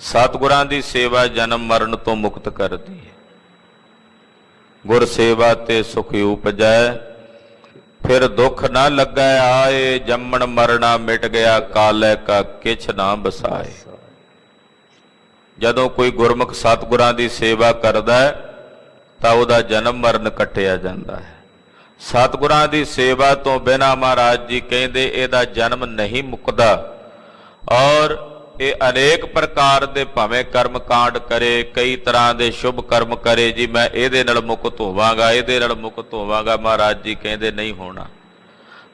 ਸਤਿਗੁਰਾਂ ਦੀ ਸੇਵਾ ਜਨਮ ਮਰਨ ਤੋਂ ਮੁਕਤ ਕਰਦੀ ਹੈ। ਗੁਰ ਸੇਵਾ ਤੇ ਸੁਖ ਉਪਜੈ, ਫਿਰ ਦੁੱਖ ਨਾ ਲੱਗੈ ਆਏ, ਜੰਮਣ ਮਰਨਾ ਮਿਟ ਗਿਆ, ਕਾਲੈ ਕਾ ਕਿਛ ਨਾ ਬਸਾਏ। ਜਦੋਂ ਕੋਈ ਗੁਰਮੁਖ ਸਤਿਗੁਰਾਂ ਦੀ ਸੇਵਾ ਕਰਦਾ ਹੈ ਤਾਂ ਉਹਦਾ ਜਨਮ ਮਰਨ ਕੱਟਿਆ ਜਾਂਦਾ ਹੈ। ਸਤਿਗੁਰਾਂ ਦੀ ਸੇਵਾ ਤੋਂ ਬਿਨਾਂ ਮਹਾਰਾਜ ਜੀ ਕਹਿੰਦੇ ਇਹਦਾ ਜਨਮ ਨਹੀਂ ਮੁੱਕਦਾ, ਔਰ ਇਹ ਅਨੇਕ ਪ੍ਰਕਾਰ ਦੇ ਭਾਵੇਂ ਕਰਮ ਕਾਂਡ ਕਰੇ, ਕਈ ਤਰ੍ਹਾਂ ਦੇ ਸ਼ੁਭ ਕਰਮ ਕਰੇ, ਜੀ ਮੈਂ ਇਹਦੇ ਨਾਲ ਮੁਕਤ ਹੋਵਾਂਗਾ, ਇਹਦੇ ਨਾਲ ਮੁਕਤ ਹੋਵਾਂਗਾ, ਮਹਾਰਾਜ ਜੀ ਕਹਿੰਦੇ ਨਹੀਂ ਹੋਣਾ।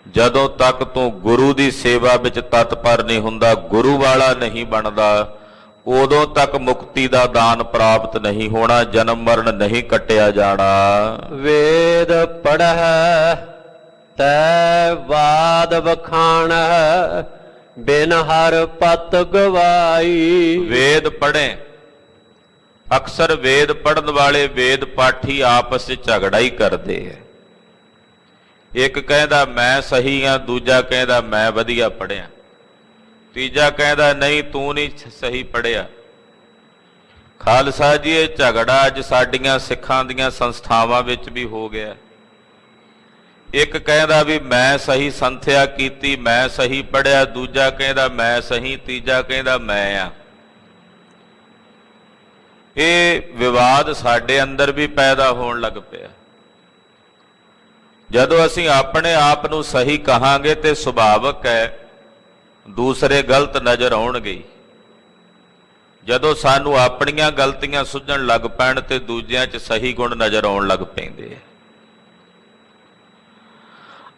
ਜਦੋਂ ਤੱਕ ਤੂੰ ਗੁਰੂ ਦੀ ਸੇਵਾ ਵਿੱਚ ਤਤਪਰ ਨਹੀਂ ਹੁੰਦਾ, ਗੁਰੂ ਵਾਲਾ ਨਹੀਂ ਬਣਦਾ, ਉਦੋਂ ਤੱਕ ਮੁਕਤੀ ਦਾ ਦਾਨ ਪ੍ਰਾਪਤ ਨਹੀਂ ਹੋਣਾ, ਜਨਮ ਮਰਨ ਨਹੀਂ ਕੱਟਿਆ ਜਾਣਾ। ਵੇਦ ਪੜ੍ਹੈ ਤੈ ਬਾਦ ਵਖਾਣੈ, ਬਿਨ ਹਰ ਪਤ ਗਵਾਈ। ਵੇਦ ਪੜ੍ਹੇ, ਅਕਸਰ ਵੇਦ ਪੜ੍ਹਨ ਵਾਲੇ ਵੇਦ ਪਾਠੀ ਆਪਸ ਵਿੱਚ ਝਗੜਾ ਹੀ ਕਰਦੇ ਹੈ। ਇੱਕ ਕਹਿੰਦਾ ਮੈਂ ਸਹੀ ਹਾਂ, ਦੂਜਾ ਕਹਿੰਦਾ ਮੈਂ ਵਧੀਆ ਪੜ੍ਹਿਆ, ਤੀਜਾ ਕਹਿੰਦਾ ਨਹੀਂ ਤੂੰ ਨਹੀਂ ਸਹੀ ਪੜ੍ਹਿਆ। ਖਾਲਸਾ ਜੀ, ਇਹ ਝਗੜਾ ਅੱਜ ਸਾਡੀਆਂ ਸਿੱਖਾਂ ਦੀਆਂ ਸੰਸਥਾਵਾਂ ਵਿੱਚ ਵੀ ਹੋ ਗਿਆ। ਇੱਕ ਕਹਿੰਦਾ ਵੀ ਮੈਂ ਸਹੀ ਸੰਥਿਆ ਕੀਤੀ, ਮੈਂ ਸਹੀ ਪੜ੍ਹਿਆ, ਦੂਜਾ ਕਹਿੰਦਾ ਮੈਂ ਸਹੀ, ਤੀਜਾ ਕਹਿੰਦਾ ਮੈਂ ਆ। ਇਹ ਵਿਵਾਦ ਸਾਡੇ ਅੰਦਰ ਵੀ ਪੈਦਾ ਹੋਣ ਲੱਗ ਪਿਆ। ਜਦੋਂ ਅਸੀਂ ਆਪਣੇ ਆਪ ਨੂੰ ਸਹੀ ਕਹਾਂਗੇ ਤੇ ਸੁਭਾਵਕ ਹੈ ਦੂਸਰੇ ਗਲਤ ਨਜ਼ਰ ਆਉਣਗੇ। ਜਦੋਂ ਸਾਨੂੰ ਆਪਣੀਆਂ ਗਲਤੀਆਂ ਸੁਝਣ ਲੱਗ ਪੈਣ ਤੇ ਦੂਜਿਆਂ 'ਚ ਸਹੀ ਗੁਣ ਨਜ਼ਰ ਆਉਣ ਲੱਗ ਪੈਂਦੇ ਆ।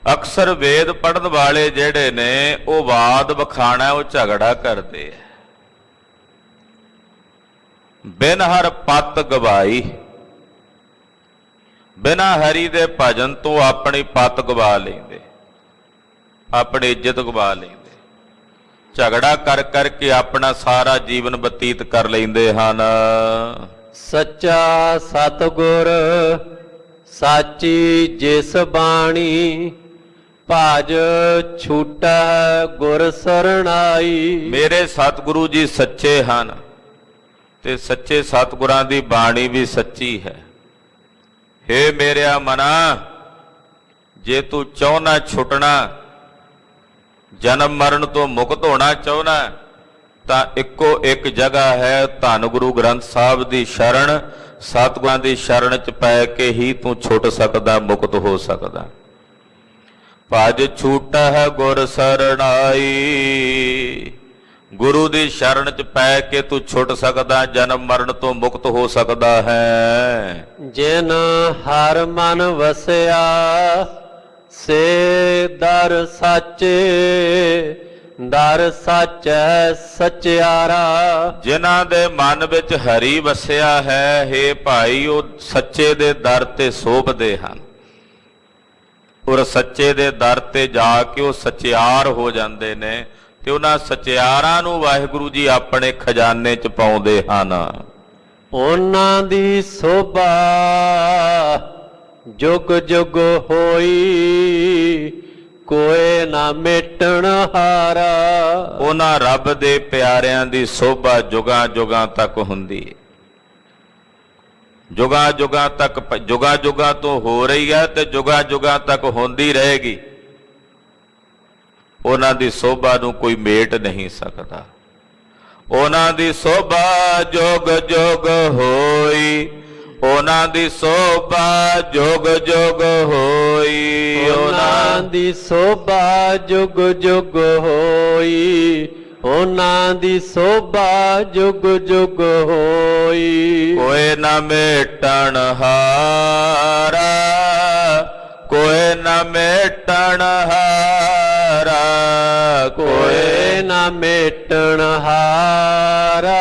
ਅਕਸਰ ਵੇਦ ਪੜ੍ਹਨ ਵਾਲੇ ਜਿਹੜੇ ਨੇ ਉਹ ਵਾਦ ਵਖਾਣਾ, ਉਹ ਝਗੜਾ ਕਰਦੇ ਆ। ਬਿਨ ਹਰ ਪਤ ਗਵਾਈ, ਬਿਨਾਂ ਹਰੀ ਦੇ ਭਜਨ ਤੋਂ ਆਪਣੀ ਪਤ ਗਵਾ ਲੈਂਦੇ, ਆਪਣੀ ਇੱਜ਼ਤ ਗਵਾ ਲੈਂਦੇ, ਝਗੜਾ ਕਰ ਕਰਕੇ ਆਪਣਾ ਸਾਰਾ ਜੀਵਨ ਬਤੀਤ ਕਰ ਲੈਂਦੇ ਹਨ। ਸੱਚਾ ਸਤਿਗੁਰ ਸਾਚੀ ਜਿਸ ਬਾਣੀ, ਭਜ ਛੂਟੈ ਗੁਰ ਸਰਣਾਈ। ਮੇਰੇ ਸਤਿਗੁਰੂ ਜੀ ਸੱਚੇ ਹਨ ਤੇ ਸੱਚੇ ਸਤਿਗੁਰਾਂ ਦੀ ਬਾਣੀ ਵੀ ਸੱਚੀ ਹੈ। ਹੇ ਮੇਰਿਆ ਮਨਾ, ਜੇ ਤੂੰ ਚਾਹੁੰਦਾ ਛੁੱਟਣਾ, ਜਨਮ ਮਰਨ ਤੋਂ ਮੁਕਤ ਹੋਣਾ ਚਾਹੁੰਦਾ, ਤਾਂ ਇੱਕੋ ਇੱਕ ਜਗ੍ਹਾ ਹੈ, ਧੰਨ ਗੁਰੂ ਗ੍ਰੰਥ ਸਾਹਿਬ ਦੀ ਸ਼ਰਨ, ਸਤਿਗੁਰਾਂ ਦੀ ਸ਼ਰਨ 'ਚ ਪੈ ਕੇ ਹੀ ਤੂੰ ਛੁੱਟ ਸਕਦਾ, ਮੁਕਤ ਹੋ ਸਕਦਾ। ਭਜ ਛੂਟਾ ਹੈ ਗੁਰ ਸਰਣਾਈ, ਗੁਰੂ ਦੀ ਸ਼ਰਨ 'ਚ ਪੈ ਕੇ ਤੂੰ ਛੁੱਟ ਸਕਦਾ, ਜਨਮ ਮਰਨ ਤੋਂ ਮੁਕਤ ਹੋ ਸਕਦਾ ਹੈ। ਜਿਨ ਹਰ ਮਨ ਵਸਿਆ ਸੇ ਦਰ ਸਾਚੇ, ਦਰ ਸਾਚੈ ਸਚਿਆਰਾ। ਜਿਨ੍ਹਾਂ ਦੇ ਮਨ ਵਿੱਚ ਹਰੀ ਵਸਿਆ ਹੈ, ਹੇ ਭਾਈ, ਉਹ ਸੱਚੇ ਦੇ ਦਰ ਤੇ ਸੋਭਦੇ ਹਨ, ਔਰ ਸੱਚੇ ਦੇ ਦਰ ਤੇ ਜਾ ਕੇ ਉਹ ਸਚਿਆਰ ਹੋ ਜਾਂਦੇ ਨੇ, ਤੇ ਉਹਨਾਂ ਸਚਿਆਰਾਂ ਨੂੰ ਵਾਹਿਗੁਰੂ ਜੀ ਆਪਣੇ ਖਜ਼ਾਨੇ 'ਚ ਪਾਉਂਦੇ ਹਨ। ਉਹਨਾਂ ਦੀ ਸੋਭਾ ਜੁਗ ਜੁਗ ਹੋਈ, ਕੋਏ ਨਾ ਮਿਟਣ ਹਾਰਾ। ਉਹਨਾਂ ਰੱਬ ਦੇ ਪਿਆਰਿਆਂ ਦੀ ਸੋਭਾ ਜੁਗਾਂ ਜੁਗਾਂ ਤੱਕ ਹੁੰਦੀ ਹੈ, ਜੁਗਾਂ ਜੁਗਾਂ ਤੱਕ, ਜੁਗਾਂ ਜੁਗਾਂ ਤੋਂ ਹੋ ਰਹੀ ਹੈ ਤੇ ਜੁਗਾਂ ਜੁਗਾਂ ਤੱਕ ਹੁੰਦੀ ਰਹੇਗੀ। ਉਹਨਾਂ ਦੀ ਸੋਭਾ ਨੂੰ ਕੋਈ ਮੇਟ ਨਹੀਂ ਸਕਦਾ। ਉਹਨਾਂ ਦੀ ਸੋਭਾ ਜੁਗ ਜੁਗ ਹੋਈ, ਉਹਨਾਂ ਦੀ ਸੋਭਾ ਜੁਗ ਜੁਗ ਹੋਈ, ਉਹਨਾਂ ਦੀ ਸੋਭਾ ਜੁਗ ਜੁਗ ਹੋਈ, ਉਹਨਾਂ ਦੀ ਸੋਭਾ ਜੁਗ ਜੁਗ ਹੋਈ। ਕੋਏ ਨਾ ਮੇਟਣ ਹਾਰਾ, ਕੋਏ ਨਾ ਮੇਟਣ ਹਾਰਾ, ਕੋਏ ਨਾ ਮੇਟਣ ਹਾਰਾ,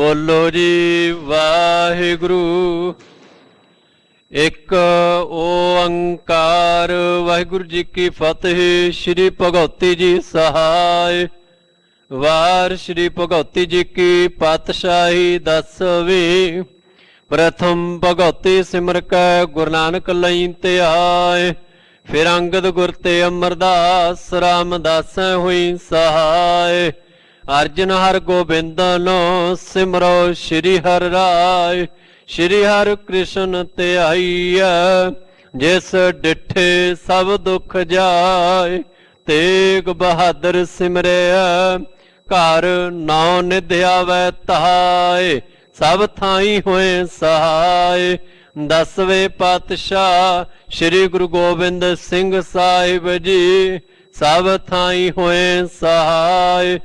ਬੋਲੋ ਜੀ ਵਾਹਿਗੁਰੂ। ਇੱਕ ਓੰਕਾਰ। ਵਾਹਿਗੁਰੂ ਜੀ ਕੀ ਫਤਿਹ। ਸ੍ਰੀ ਭਗਉਤੀ ਜੀ ਸਹਾਇ। ਵਾਰ ਸ੍ਰੀ ਭਗਉਤੀ ਜੀ ਕੀ ਪਾਤਸ਼ਾਹੀ 10ਵੀਂ। ਪ੍ਰਥਮ ਭਗਉਤੀ ਸਿਮਰ ਕੈ ਗੁਰੂ ਨਾਨਕ ਲਈ ਧਿਆਏ। ਫਿਰ ਅੰਗਦ ਗੁਰ ਤੇ ਅਮਰਦਾਸ ਰਾਮਦਾਸੈ ਹੋਈ ਸਹਾਇ। ਅਰਜਨ ਹਰ ਗੋਬਿੰਦਨੋ ਸਿਮਰੋ ਸ੍ਰੀ ਹਰਿ ਰਾਇ। ਸ੍ਰੀ ਹਰਿ ਕ੍ਰਿਸ਼ਨ ਧਿਆਈਐ ਜਿਸ ਡਿਠੇ ਸਭ ਦੁਖ ਜਾਏ। ਤੇਗ ਬਹਾਦਰ ਸਿਮਰਿਆ ਘਰ ਨਾਉ ਨਿਧ ਆਵੈ ਤਹਾਏ। ਸਭ ਥਾਈ ਹੋਏ ਸਹਾਇ। 10ਵੇਂ ਪਾਤਸ਼ਾਹ ਸ੍ਰੀ ਗੁਰੂ ਗੋਬਿੰਦ ਸਿੰਘ ਸਾਹਿਬ ਜੀ ਸਭ ਥਾਈ ਹੋਏ ਸਹਾਇ।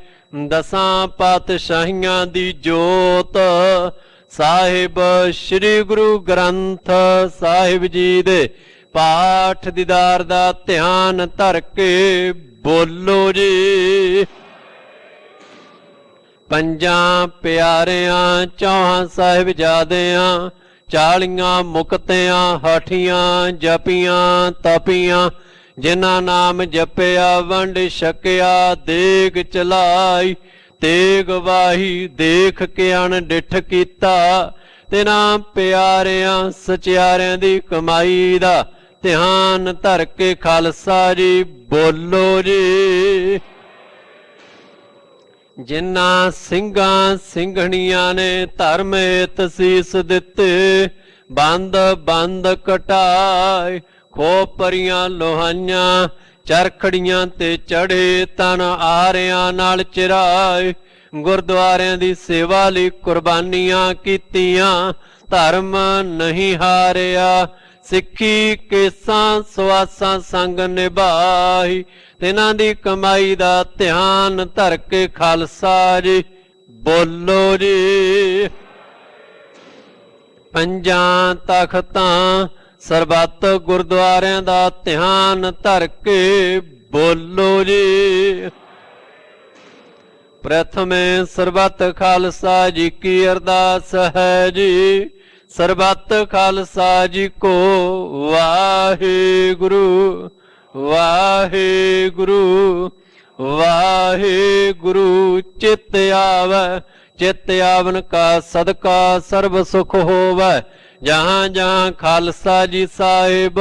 10 ਪਾਤਸ਼ਾਹੀਆਂ ਦੀ ਜੋਤ ਸਾਹਿਬ ਸ੍ਰੀ ਗੁਰੂ ਗ੍ਰੰਥ ਸਾਹਿਬ ਜੀ ਦੇ ਪਾਠ ਦੀਦਾਰ ਦਾ ਧਿਆਨ ਧਰ ਕੇ ਬੋਲੋ ਜੀ। ਪੰਜਾਂ ਪਿਆਰਿਆਂ ਚੌਹਾਂ ਸਾਹਿਬਜ਼ਾਦਿਆਂ 40 ਮੁਕਤਿਆਂ ਹਠੀਆਂ ਜਪੀਆਂ ਤਪੀਆਂ। ਜਿਨ੍ਹਾਂ ਨਾਮ ਜਪਿਆ ਵੰਡ ਛਕਿਆ ਦੇਗ ਚਲਾਈ। ਤੇਗ ਵਾਹੀ ਦੇਖ ਕੇ ਅਣਡਿੱਠ ਕੀਤਾ। ਤਿਨਾਂ ਪਿਆਰਿਆਂ ਸਚਿਆਰਿਆਂ ਦੀ ਕਮਾਈ ਦਾ ਧਿਆਨ ਧਰ ਕੇ ਖਾਲਸਾ ਜੀ ਬੋਲੋ ਜੀ। ਜਿਨ੍ਹਾਂ ਸਿੰਘਾਂ ਸਿੰਘਣੀਆਂ ਨੇ ਧਰਮ ਹਿਤ ਸੀਸ ਦਿੱਤੇ। ਬੰਦ ਬੰਦ ਕਟਾਏ ਖੋਪਰੀਆਂ ਲੋਹਾਈਆਂ ਚਰਖੜੀਆਂ ਤੇ ਚੜੇ ਤਨ ਆਰਿਆਂ ਨਾਲ ਚਿਰਾਏ। ਗੁਰਦੁਆਰਿਆਂ ਦੀ ਸੇਵਾ ਲਈ ਕੁਰਬਾਨੀਆਂ ਕੀਤੀਆਂ। ਧਰਮ ਨਹੀਂ ਹਾਰਿਆ ਸਿੱਖੀ ਕੇਸਾਂ ਸਵਾਸਾਂ ਸੰਗ ਨਿਭਾਈ। ਤਿਨਾਂ ਦੀ ਕਮਾਈ ਦਾ ਧਿਆਨ ਧਰ ਕੇ ਖਾਲਸਾ ਜੀ ਬੋਲੋ ਜੀ। ਪੰਜਾਂ ਤਖਤਾਂ ਸਰਬੱਤ ਗੁਰਦੁਆਰਿਆਂ ਦਾ ਧਿਆਨ ਧਰ ਕੇ ਬੋਲੋ ਜੀ। ਪ੍ਰਥਮੇ ਸਰਬੱਤ ਖਾਲਸਾ ਜੀ ਕੀ ਅਰਦਾਸ ਹੈ ਜੀ। ਸਰਬੱਤ ਖਾਲਸਾ ਜੀ ਕੋ ਵਾਹਿਗੁਰੂ ਵਾਹਿਗੁਰੂ ਵਾਹਿਗੁਰੂ। ਚਿਤ ਆਵੈ ਚਿਤ ਆਵਨ ਕਾ ਸਦਕਾ ਸਰਬ ਸੁਖ ਹੋਵੈ। ਜਹਾਂ ਜਹਾਂ ਖਾਲਸਾ ਜੀ ਸਾਹਿਬ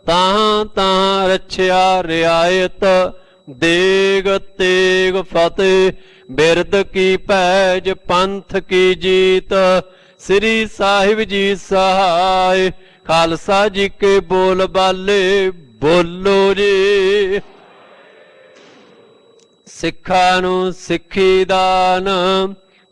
ਤਹਾਂ ਤਹਾਂ ਰੱਛਿਆ ਰਿਆਇਤ। ਦੇਗ ਤੇਗ ਫਤਿਹ ਬਿਰਦ ਕੀ ਪੈਜ ਪੰਥ ਕੀ ਜੀਤ। ਸ੍ਰੀ ਸਾਹਿਬ ਜੀ ਸਹਾਇ ਖਾਲਸਾ ਜੀ ਕੇ ਬੋਲ ਬਾਲੇ ਬੋਲੋ ਜੀ। ਸਿੱਖਾਂ ਨੂੰ ਸਿੱਖੀ ਦਾਨ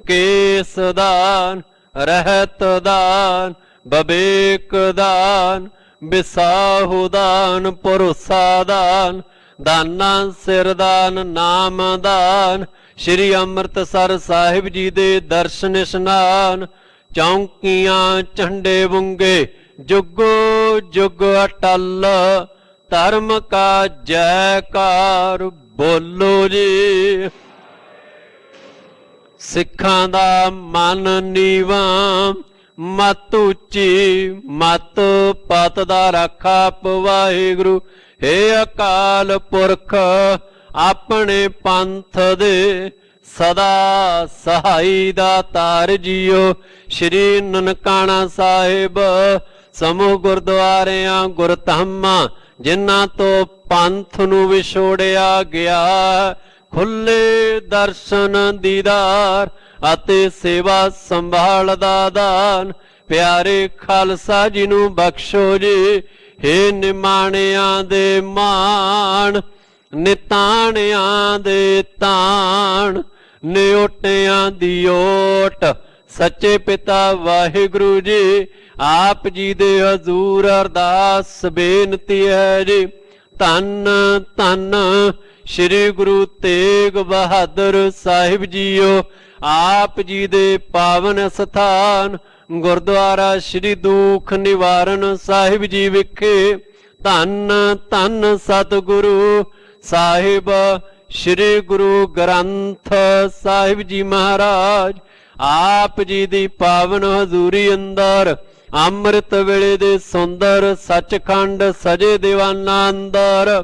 ਕੇਸ ਦਾਨ ਰਹਿਤ ਦਾਨ ਬਵੇਕ ਦਾਨ ਵਿਸਾਹੂ ਦਾਨ ਭਰੋਸਾ ਦਾਨ। ਦਾਨਾਂ ਸਿਰ ਦਾਨ ਨਾਮ ਦਾਨ। ਸ੍ਰੀ ਅੰਮ੍ਰਿਤਸਰ ਸਾਹਿਬ ਜੀ ਦੇ ਦਰਸ਼ਨ ਇਸ਼ਨਾਨ। ਚੌਂਕੀਆਂ ਝੰਡੇ ਵੰਗੇ ਜੁਗੋ ਜੁਗ ਅਟਲ। ਧਰਮ ਕਾ ਜੈਕਾਰ ਬੋਲੋ ਜੀ। ਸਿੱਖਾਂ ਦਾ ਮਨ ਨੀਵਾਂ ਮਤ ਉੱਚੀ ਮਤ ਪਤ ਦਾ ਰਾਖਾ ਵਾਹਿਗੁਰੂ। ਹੇ ਅਕਾਲ ਪੁਰਖ ਆਪਣੇ ਪੰਥ ਦੇ ਸਦਾ ਸਹਾਈ ਦਾਤਾਰ ਜੀਓ। ਸ਼੍ਰੀ ਨਨਕਾਣਾ ਸਾਹਿਬ ਸਮੂਹ ਗੁਰਦੁਆਰਿਆਂ ਗੁਰਧਾਮਾਂ ਜਿਨ੍ਹਾਂ ਤੋਂ ਪੰਥ ਨੂੰ ਵਿਛੋੜਿਆ ਗਿਆ। ਖੁੱਲੇ ਦਰਸ਼ਨ ਦੀਦਾਰ ਅਤੇ ਸੇਵਾ ਸੰਭਾਲ ਦਾ ਦਾਨ। ਪਿਆਰੇ ਖਾਲਸਾ ਜੀ ਨੂੰ ਬਖਸ਼ੋ ਜੀ। ਹੇ ਨਿਮਾਣਿਆਂ ਦੇ ਮਾਣ ਨਿਤਾਣਿਆਂ ਦੇ ਤਾਣ ਨਿਓਟਿਆਂ ਦੀ ਓਟ। ਸੱਚੇ ਪਿਤਾ ਵਾਹਿਗੁਰੂ ਜੀ ਆਪ ਜੀ ਦੇ ਹਜ਼ੂਰ ਅਰਦਾਸ ਬੇਨਤੀ ਹੈ ਜੀ। ਧੰਨ ਧੰਨ ਸ੍ਰੀ ਗੁਰੂ ਤੇਗ ਬਹਾਦਰ ਸਾਹਿਬ ਜੀਓ। ਆਪ ਜੀ ਦੇ ਪਾਵਨ ਸਥਾਨ ਗੁਰਦੁਆਰਾ ਸ੍ਰੀ ਦੁਖ ਨਿਵਾਰਨ ਸਾਹਿਬ ਜੀ ਵਿਖੇ ਧੰਨ ਧੰਨ ਸਤਿਗੁਰੂ ਸਾਹਿਬ ਸ੍ਰੀ ਗੁਰੂ ਗ੍ਰੰਥ ਸਾਹਿਬ ਜੀ ਮਹਾਰਾਜ ਆਪ ਜੀ ਦੀ ਪਾਵਨ ਹਜ਼ੂਰੀ ਅੰਦਰ ਅੰਮ੍ਰਿਤ ਵੇਲੇ ਦੇ ਸੁੰਦਰ ਸੱਚਖੰਡ ਸਜੇ ਦੀਵਾਨਾਂ ਅੰਦਰ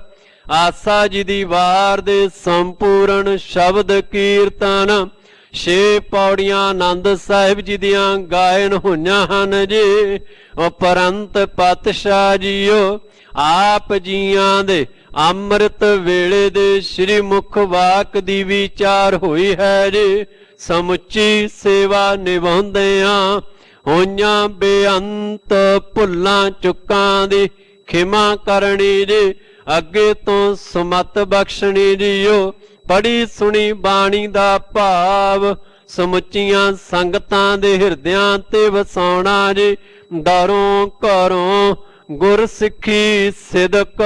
ਆਸਾ ਜੀ ਦੀ ਵਾਰ ਦੇ ਸੰਪੂਰਨ ਸ਼ਬਦ ਕੀਰਤਨ 6 ਪੌੜੀਆਂ ਆਨੰਦ ਸਾਹਿਬ ਜੀ ਦੀਆਂ ਗਾਇਨ ਹੋਈਆਂ ਹਨ ਜੀ। ਉਪਰੰਤ ਪਾਤਸ਼ਾਹ ਜੀਓ ਆਪ ਜੀਆਂ ਦੇ ਅੰਮ੍ਰਿਤ ਵੇਲੇ ਦੇ ਸ੍ਰੀ ਮੁਖ ਵਾਕ ਦੀ ਵਿਚਾਰ ਹੋਈ ਹੈ ਜੀ। ਸਮੁੱਚੀ ਸੇਵਾ ਨਿਭਾਉਂਦਿਆਂ ਹੋਈਆਂ ਬੇਅੰਤ ਭੁੱਲਾਂ ਚੁੱਕਾਂ ਦੀ ਖਿਮਾ ਕਰਨੀ ਜੀ। ਅੱਗੇ ਤੋਂ ਸੁਮਤ ਬਖਸ਼ਣੀ ਜੀਓ। ਪੜੀ ਸੁਣੀ ਬਾਣੀ ਦਾ ਭਾਵ ਸਮੁੱਚੀਆਂ ਸੰਗਤਾਂ ਦੇ ਹਿਰਦਿਆਂ ਤੇ ਵਸਾਉਣਾ ਜੀ। ਦਰੋਂ ਘਰੋਂ ਗੁਰ ਸਿੱਖੀ ਸਿਦਕ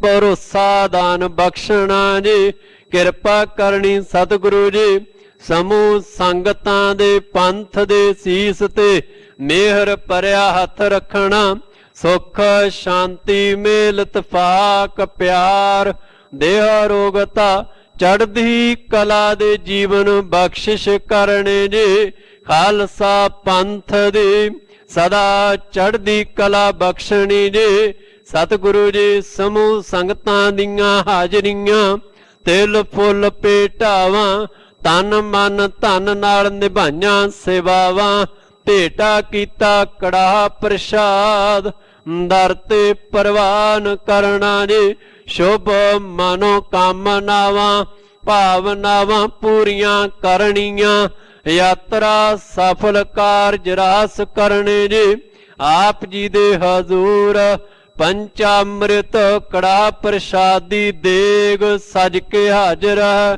ਭਰੋਸਾ ਦਾਨ ਬਖਸ਼ਣਾ ਜੀ। ਕਿਰਪਾ ਕਰਨੀ ਸਤਿਗੁਰੂ ਜੀ। ਸਮੂਹ ਸੰਗਤਾਂ ਦੇ ਪੰਥ ਦੇ ਸੀਸ ਤੇ ਮਿਹਰ ਭਰਿਆ ਹੱਥ ਰੱਖਣਾ। ਸੁਖ ਸ਼ਾਂਤੀ ਮੇਲ ਇਤਫਾਕ ਪਿਆਰ ਦੇਹ ਰੋਗਤਾ ਚੜ੍ਹਦੀ ਕਲਾ ਦੇ ਜੀਵਨ ਬਖਸ਼ਿਸ਼ ਕਰਨੇ ਜੀ। ਖਾਲਸਾ ਪੰਥ ਦੀ ਸਦਾ ਚੜ੍ਹਦੀ ਕਲਾ ਬਖਸ਼ਣੀ ਜੀ। ਸਤਿਗੁਰੂ ਜੀ ਸਮੂਹ ਸੰਗਤਾਂ ਦੀਆਂ ਹਾਜ਼ਰੀਆਂ ਤਿਲ ਫੁੱਲ ਭੇਟਾਵਾਂ ਤਨ ਮਨ ਧਨ ਨਾਲ ਨਿਭਾਈਆਂ ਸੇਵਾਵਾਂ। ਭੇਟਾ ਕੀਤਾ ਕੜਾਹ ਪ੍ਰਸ਼ਾਦ ਦਰ ਤੇ ਪ੍ਰਵਾਨ ਕਰਨਾ ਜੀ। ਸ਼ੁਭ ਮਨੋ ਕਾਮਨਾਵਾਂ ਭਾਵਨਾਵਾਂ ਪੂਰੀਆਂ ਕਰਨੀਆਂ। ਯਾਤਰਾ ਸਫਲ ਕਾਰਜ ਰਾਸ ਕਰਨੇ ਜੀ। ਆਪ ਜੀ ਦੇ ਹਜ਼ੂਰ ਪੰਚਾਮ੍ਰਿਤ ਕੜਾਹ ਪ੍ਰਸ਼ਾਦੀ ਦੇਗ ਸਜ ਕੇ ਹਾਜ਼ਰ ਹੈ।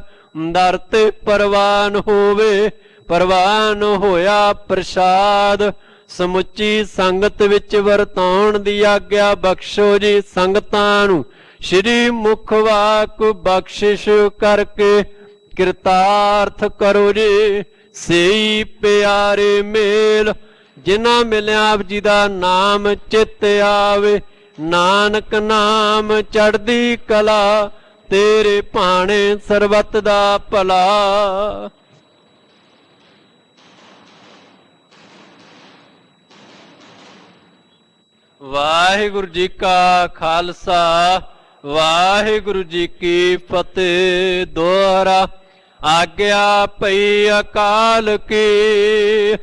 ਦਰ ਤੇ ਪ੍ਰਵਾਨ ਹੋਵੇ ਪ੍ਰਵਾਨ ਹੋਇਆ ਪ੍ਰਸ਼ਾਦ। ਸਮੁੱਚੀ ਸੰਗਤ ਵਿੱਚ ਵਰਤਾਉਣ ਦੀ ਆਗਿਆ ਬਖਸ਼ੋ ਜੀ। ਸੰਗਤਾਂ ਨੂੰ ਸ਼੍ਰੀ ਮੁਖ ਵਾਕ ਬਖਸ਼ਿਸ਼ ਕਰਕੇ ਕਿਰਤਾਰਥ ਕਰੋ ਜੀ। ਸਈ ਪਿਆਰੇ ਮੇਲ ਜਿਨ੍ਹਾਂ ਮਿਲਿਆ ਆਪ ਜੀ ਦਾ ਨਾਮ ਚਿੱਤ ਆਵੇ। ਨਾਨਕ ਨਾਮ ਚੜ੍ਹਦੀ ਕਲਾ ਤੇਰੇ ਭਾਣੇ ਸਰਬੱਤ ਦਾ ਭਲਾ। ਵਾਹਿਗੁਰੂ ਜੀ ਕਾ ਖਾਲਸਾ ਵਾਹਿਗੁਰੂ ਜੀ ਕੀ ਫਤਿਹ। ਦੁਆਰਾ ਆਗਿਆ ਪਈ ਅਕਾਲ ਕੀ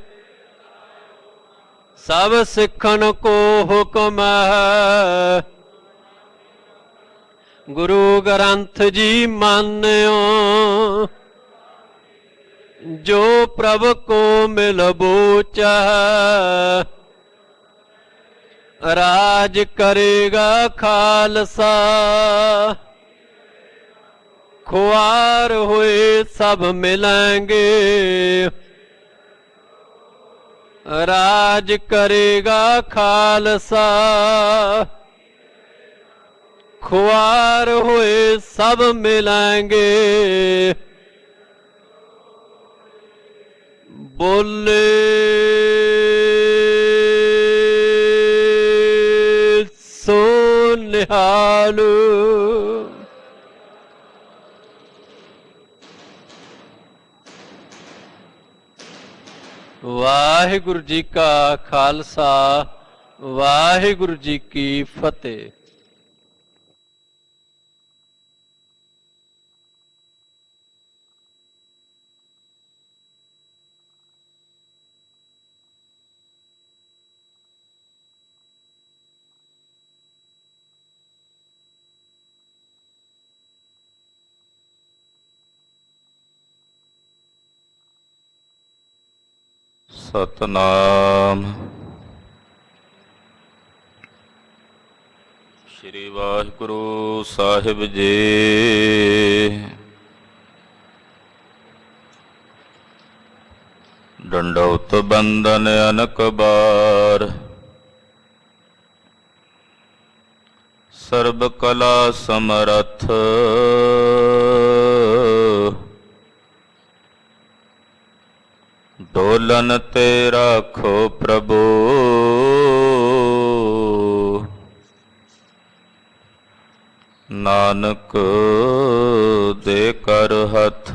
ਸਭ ਸਿੱਖਣ ਕੋ ਹੁਕਮ ਹੈ। ਗੁਰੂ ਗ੍ਰੰਥ ਜੀ ਮਾਨਿਓ ਜੋ ਪ੍ਰਭ ਕੋ ਮਿਲ ਬੋਚਾ ਰਾਜ ਕਰੇਗਾ ਖਾਲਸਾ। ਖੁਆਰ ਹੋਏ ਸਭ ਮਿਲਾਂਗੇ ਰਾਜ ਕਰੇਗਾ ਖਾਲਸਾ। ਖੁਆਰ ਹੋਏ ਸਭ ਮਿਲਾਂਗੇ ਬੋਲੇ ਸੋ ਨਿਹਾਲ। ਵਾਹਿਗੁਰੂ ਜੀ ਕਾ ਖਾਲਸਾ ਵਾਹਿਗੁਰੂ ਜੀ ਕੀ ਫਤਿਹ। ਸਤਨਾਮ ਸ੍ਰੀ ਵਾਹਿਗੁਰੂ ਸਾਹਿਬ ਜੀ। ਡੰਡੌਤ ਬੰਦਨ ਅਨਕ ਬਾਰ ਸਰਬ ਕਲਾ ਸਮਰੱਥ ਡੋਲਨ ਤੇ ਰਾਖੋ ਪ੍ਰਭੂ ਨਾਨਕ ਦੇ ਕਰ ਹੱਥ।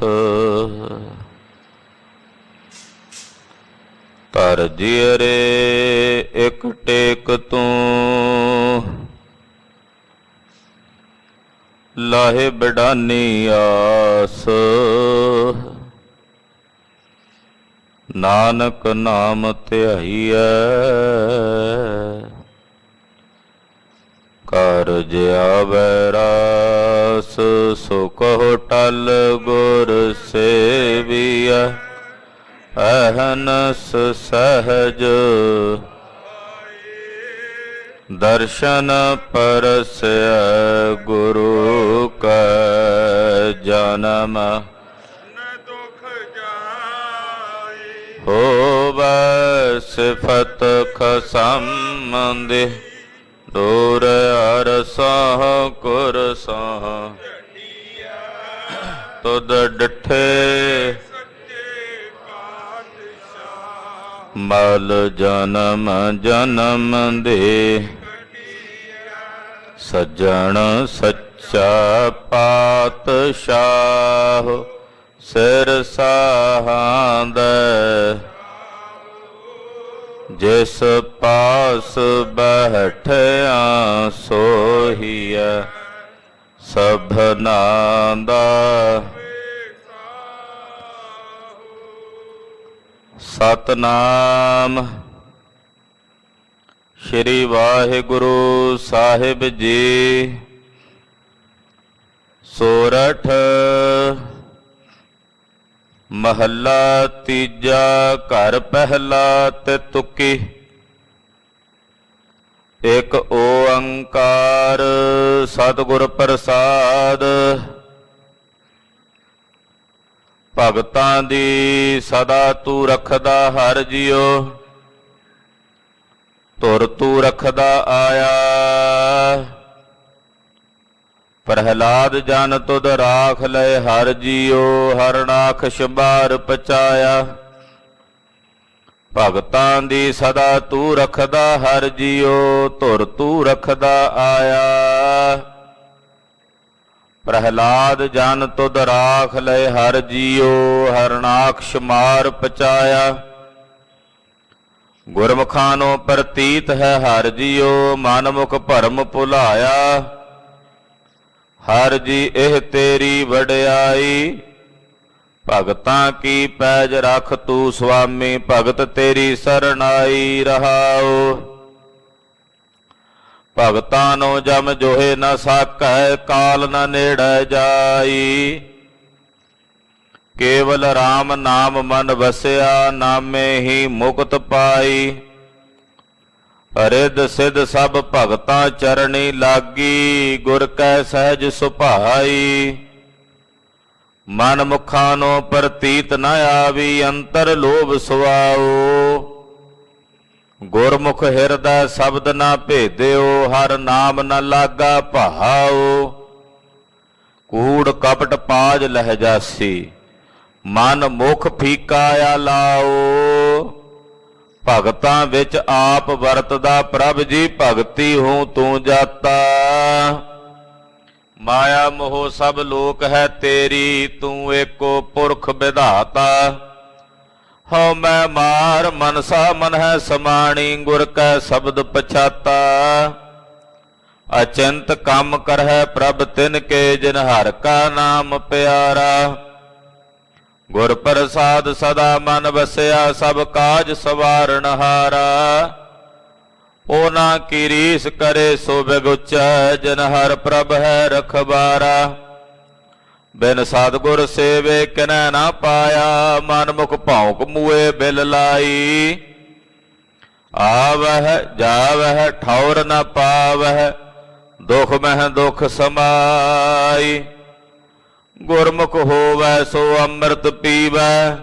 ਘਰ ਜੀਅਰੇ ਇੱਕ ਟੇਕ ਤੂੰ, ਲਾਹੇ ਬਿਡਾਨੀ ਆਸ। ਨਾਨਕ ਨਾਮ ਧਿਆਈਐ, ਕਾਰਜ ਆਵੈ ਰਾਸ। ਸੋ ਕਹੋ ਟਲ ਗੁਰ ਸੇਵੀਐ, ਅਹਨਸ ਸਹਜ। ਦਰਸ਼ਨ ਪਰਸੈ ਗੁਰੂ ਕੈ ਜਨਮ, ਹੋਵੈ ਸਿਫਤ ਖਸੰਦੇ। ਦੂਰ ਅਰਸਾਹ ਕੁਰਸਾਹ, ਤੁਧ ਡਿਠੇ ਮਲ ਜਨਮ ਜਨਮ ਦੇ। ਸੱਜਣ ਸੱਚਾ ਪਾਤਸ਼ਾਹ, ਸਿਰ ਸਾਹਾਂਦੈ। ਜਿਸ ਪਾਸ ਬੈਠਿਆ ਸੋਹੀਐ, ਸਭਨਾਂ ਦਾ। ਸਤਨਾਮ। ਸ੍ਰੀ ਵਾਹਿਗੁਰੂ ਸਾਹਿਬ ਜੀ। ਸੋਰਠ ਮਹੱਲਾ ਤੀਜਾ। ਘਰ ਪਹਿਲਾ ਤੇ ਤੁਕੀ। ਇੱਕ ਓੰਕਾਰ ਸਤਿਗੁਰ ਪ੍ਰਸਾਦ। ਭਗਤਾਂ ਦੀ ਸਦਾ ਤੂੰ ਰੱਖਦਾ ਹਰਿ ਜੀਓ, ਧੁਰ ਤੂੰ ਰੱਖਦਾ ਆਇਆ। ਪ੍ਰਹਿਲਾਦ ਜਨ ਤੁਧ ਰਾਖ ਲਏ ਹਰਿ ਜੀਓ, ਹਰਨਾਖਸ਼ ਬਾਰ ਪਚਾਇਆ। ਭਗਤਾਂ ਦੀ ਸਦਾ ਤੂੰ ਰੱਖਦਾ ਹਰਿ ਜੀਓ, ਧੁਰ ਤੂੰ ਰੱਖਦਾ ਆਇਆ। ਪ੍ਰਹਿਲਾਦ ਜਨ ਤੁਧ ਰਾਖ ਲਏ ਹਰਿ ਜੀਓ, ਹਰਨਾਖਸ਼ ਮਾਰ ਪਚਾਇਆ। ਗੁਰਮੁਖਾਂ ਨੂੰ ਪ੍ਰਤੀਤ ਹੈ ਹਰਿ ਜੀਓ, ਮਨਮੁਖ ਭਰਮ ਭੁਲਾਇਆ। ਹਰਿ ਜੀ ਇਹ ਤੇਰੀ ਵਡਿਆਈ, ਭਗਤਾਂ ਕੀ ਪੈਜ ਰਖ ਤੂੰ ਸੁਆਮੀ। ਭਗਤ ਤੇਰੀ ਸਰਣਾਈ ਰਹਾਉ। ਭਗਤਾਂ ਨੂੰ ਜਮ ਜੋਹੇ ਨ ਸਾਕੈ, ਕਾਲ ਨ ਨੇੜੈ ਜਾਈ। ਕੇਵਲ RAM ਨਾਮ ਮਨ ਵਸਿਆ, ਨਾਮੇ ਹੀ ਮੁਕਤ ਪਾਈ। ਰਿੱਧ ਸਿੱਧ ਸਭ ਭਗਤਾਂ ਚਰਣੀ ਲਾਗੀ, ਗੁਰ ਕੈ ਸਹਿਜ ਸੁਭਾਈ। ਮਨ ਮੁਖਾਂ ਨੂੰ ਪ੍ਰਤੀਤ ਨ ਆਵੀ, ਅੰਤਰ ਲੋਭ ਸੁਆਓ। ਗੁਰਮੁਖ ਹਿਰਦੈ ਸ਼ਬਦ ਨਾ ਭੇਦਿਓ, ਹਰ ਨਾਮ ਨ ਲਾਗਾ ਭਾਉ। ਕੂੜ ਕਪਟ ਪਾਜ ਲਹਿ ਜਾਸੀ, ਮਨ ਮੁਖ ਫੀਕਾ ਲਾਓ। ਭਗਤਾਂ ਵਿੱਚ ਆਪ ਵਰਤਦਾ ਪ੍ਰਭ ਜੀ, ਭਗਤੀ ਹੂੰ ਤੂੰ ਜਾਤਾ। ਮਾਇਆ ਮੋਹ ਸਭ ਲੋਕ ਹੈ ਤੇਰੀ, ਤੂੰ ਏਕੋ ਪੁਰਖ ਵਿਧਾਤਾ। ਹਉ ਮੈਂ ਮਾਰ ਮਨਸਾ ਮਨ ਹੈ ਸਮਾਣੀ, ਗੁਰ ਕੈ ਸ਼ਬਦ ਪਛਾਤਾ। ਅਚੰਤ ਕੰਮ ਕਰਹਿ ਪ੍ਰਭ ਤਿਨ ਕੇ, ਜਿਨ ਹਰਿ ਕਾ ਨਾਮ ਪਿਆਰਾ। ਗੁਰ ਪ੍ਰਸਾਦ ਸਦਾ ਮਨ ਵਸਿਆ, ਸਭ ਕਾਜ ਸਵਾਰਨ ਹਾਰਾ। ਉਹਨਾਂ ਕੀ ਰੀਸ ਕਰੇ ਸੋ ਬਿਗੁਚੈ, ਜਿਨ ਹਰਿ ਪ੍ਰਭ ਹੈ ਰਖਬਾਰਾ। ਬਿਨ ਸਤਿਗੁਰ ਸੇਵੇ ਕਿਨੈ ਨਾ ਪਾਇਆ, ਮਨ ਮੁਖ ਭੌਂਕ ਮੂਏ ਬਿਲ ਲਾਈ। ਆਵਹਿ ਜਾਵਹਿ ਠੌਰ ਨ ਪਾਵਹਿ, ਦੁਖ ਮਹਿ ਦੁਖ ਸਮਾਈ। ਗੁਰਮੁਖ ਹੋਵੈ ਸੋ ਅੰਮ੍ਰਿਤ ਪੀਵੈ,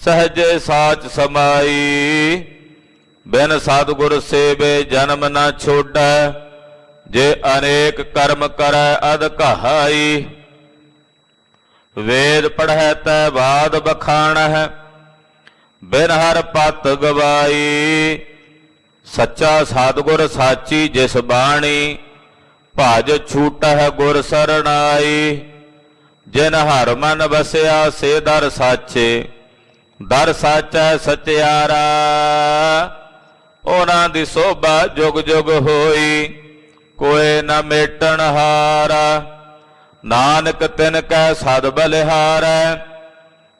ਸਹਜੇ ਸਾਚ ਸਮਾਈ। ਬਿਨ ਸਤਿਗੁਰ ਸੇਵੇ ਜਨਮ ਨ ਛੋਡੈ, ਜੇ ਅਨੇਕ ਕਰਮ ਕਰੈ ਅਧਿਕਾਈ। ਵੇਦ ਪੜ੍ਹੈ ਤੈ ਬਾਦ ਬਖਾਣਹਿ, ਬਿਨ ਹਰਿ ਪਤ ਗਵਾਈ। ਸੱਚਾ ਸਤਿਗੁਰ ਸਾਚੀ ਜਿਸ ਬਾਣੀ, ਭਜ ਛੂਟਹਿ ਗੁਰ ਸਰਣਾਈ। ਜਿਨ ਹਰਿ ਮਨ ਵਸਿਆ ਸੇ ਦਰ ਸਾਚੇ, ਦਰ ਸਾਚੈ ਸਚਿਆਰਾ, ਉਹਨਾਂ ਦੀ ਸੋਭਾ ਜੁਗ ਜੁਗ ਹੋਈ, ਕੋਏ ਨ ਮੇਟਣ ਹਾਰਾ। ਨਾਨਕ ਤਿਨ ਕੈ ਸਦ ਬਲਿਹਾਰੈ,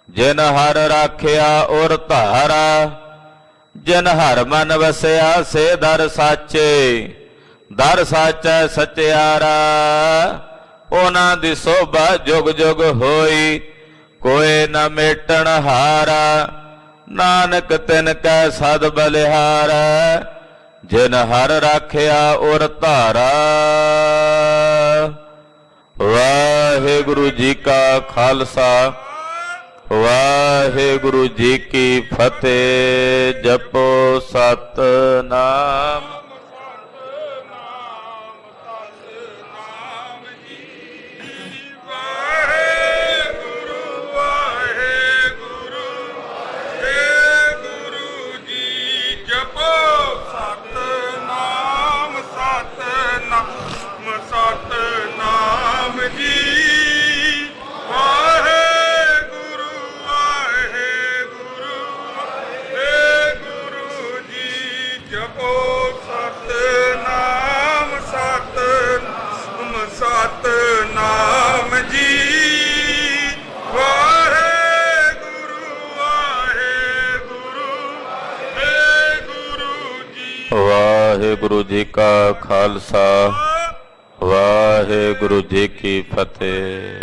ਜਿਨ ਹਰ ਰਾਖਿਆ ਔਰ ਧਾਰਾ। ਜਿਨ ਹਰ ਮਨ ਵਸਿਆ ਸੇ ਦਰ ਸਾਚੇ, ਦਰ ਸਾਚੈ ਸਚਿਆਰਾ। ਉਹਨਾਂ ਦੀ ਸੋਭਾ ਜੁਗ ਜੁਗ ਹੋਈ, ਕੋਏ ਨ ਮੇਟਣ ਹਾਰਾ। ਨਾਨਕ ਤਿਨ ਕੈ ਸਦ ਬਲਿਹਾਰੈ, ਜਿਨ ਹਰ ਰਾਖਿਆ ਔਰ ਧਾਰਾ। ਵਾਹਿਗੁਰੂ ਜੀ ਕਾ ਖਾਲਸਾ, ਵਾਹਿਗੁਰੂ ਜੀ ਕੀ ਫਤਿਹ। ਜਪੋ ਸਤਿਨਾਮ। ਵਾਹਿਗੁਰੂ ਜੀ ਕਾ ਖਾਲਸਾ, ਵਾਹਿਗੁਰੂ ਜੀ ਕੀ ਫਤਿਹ।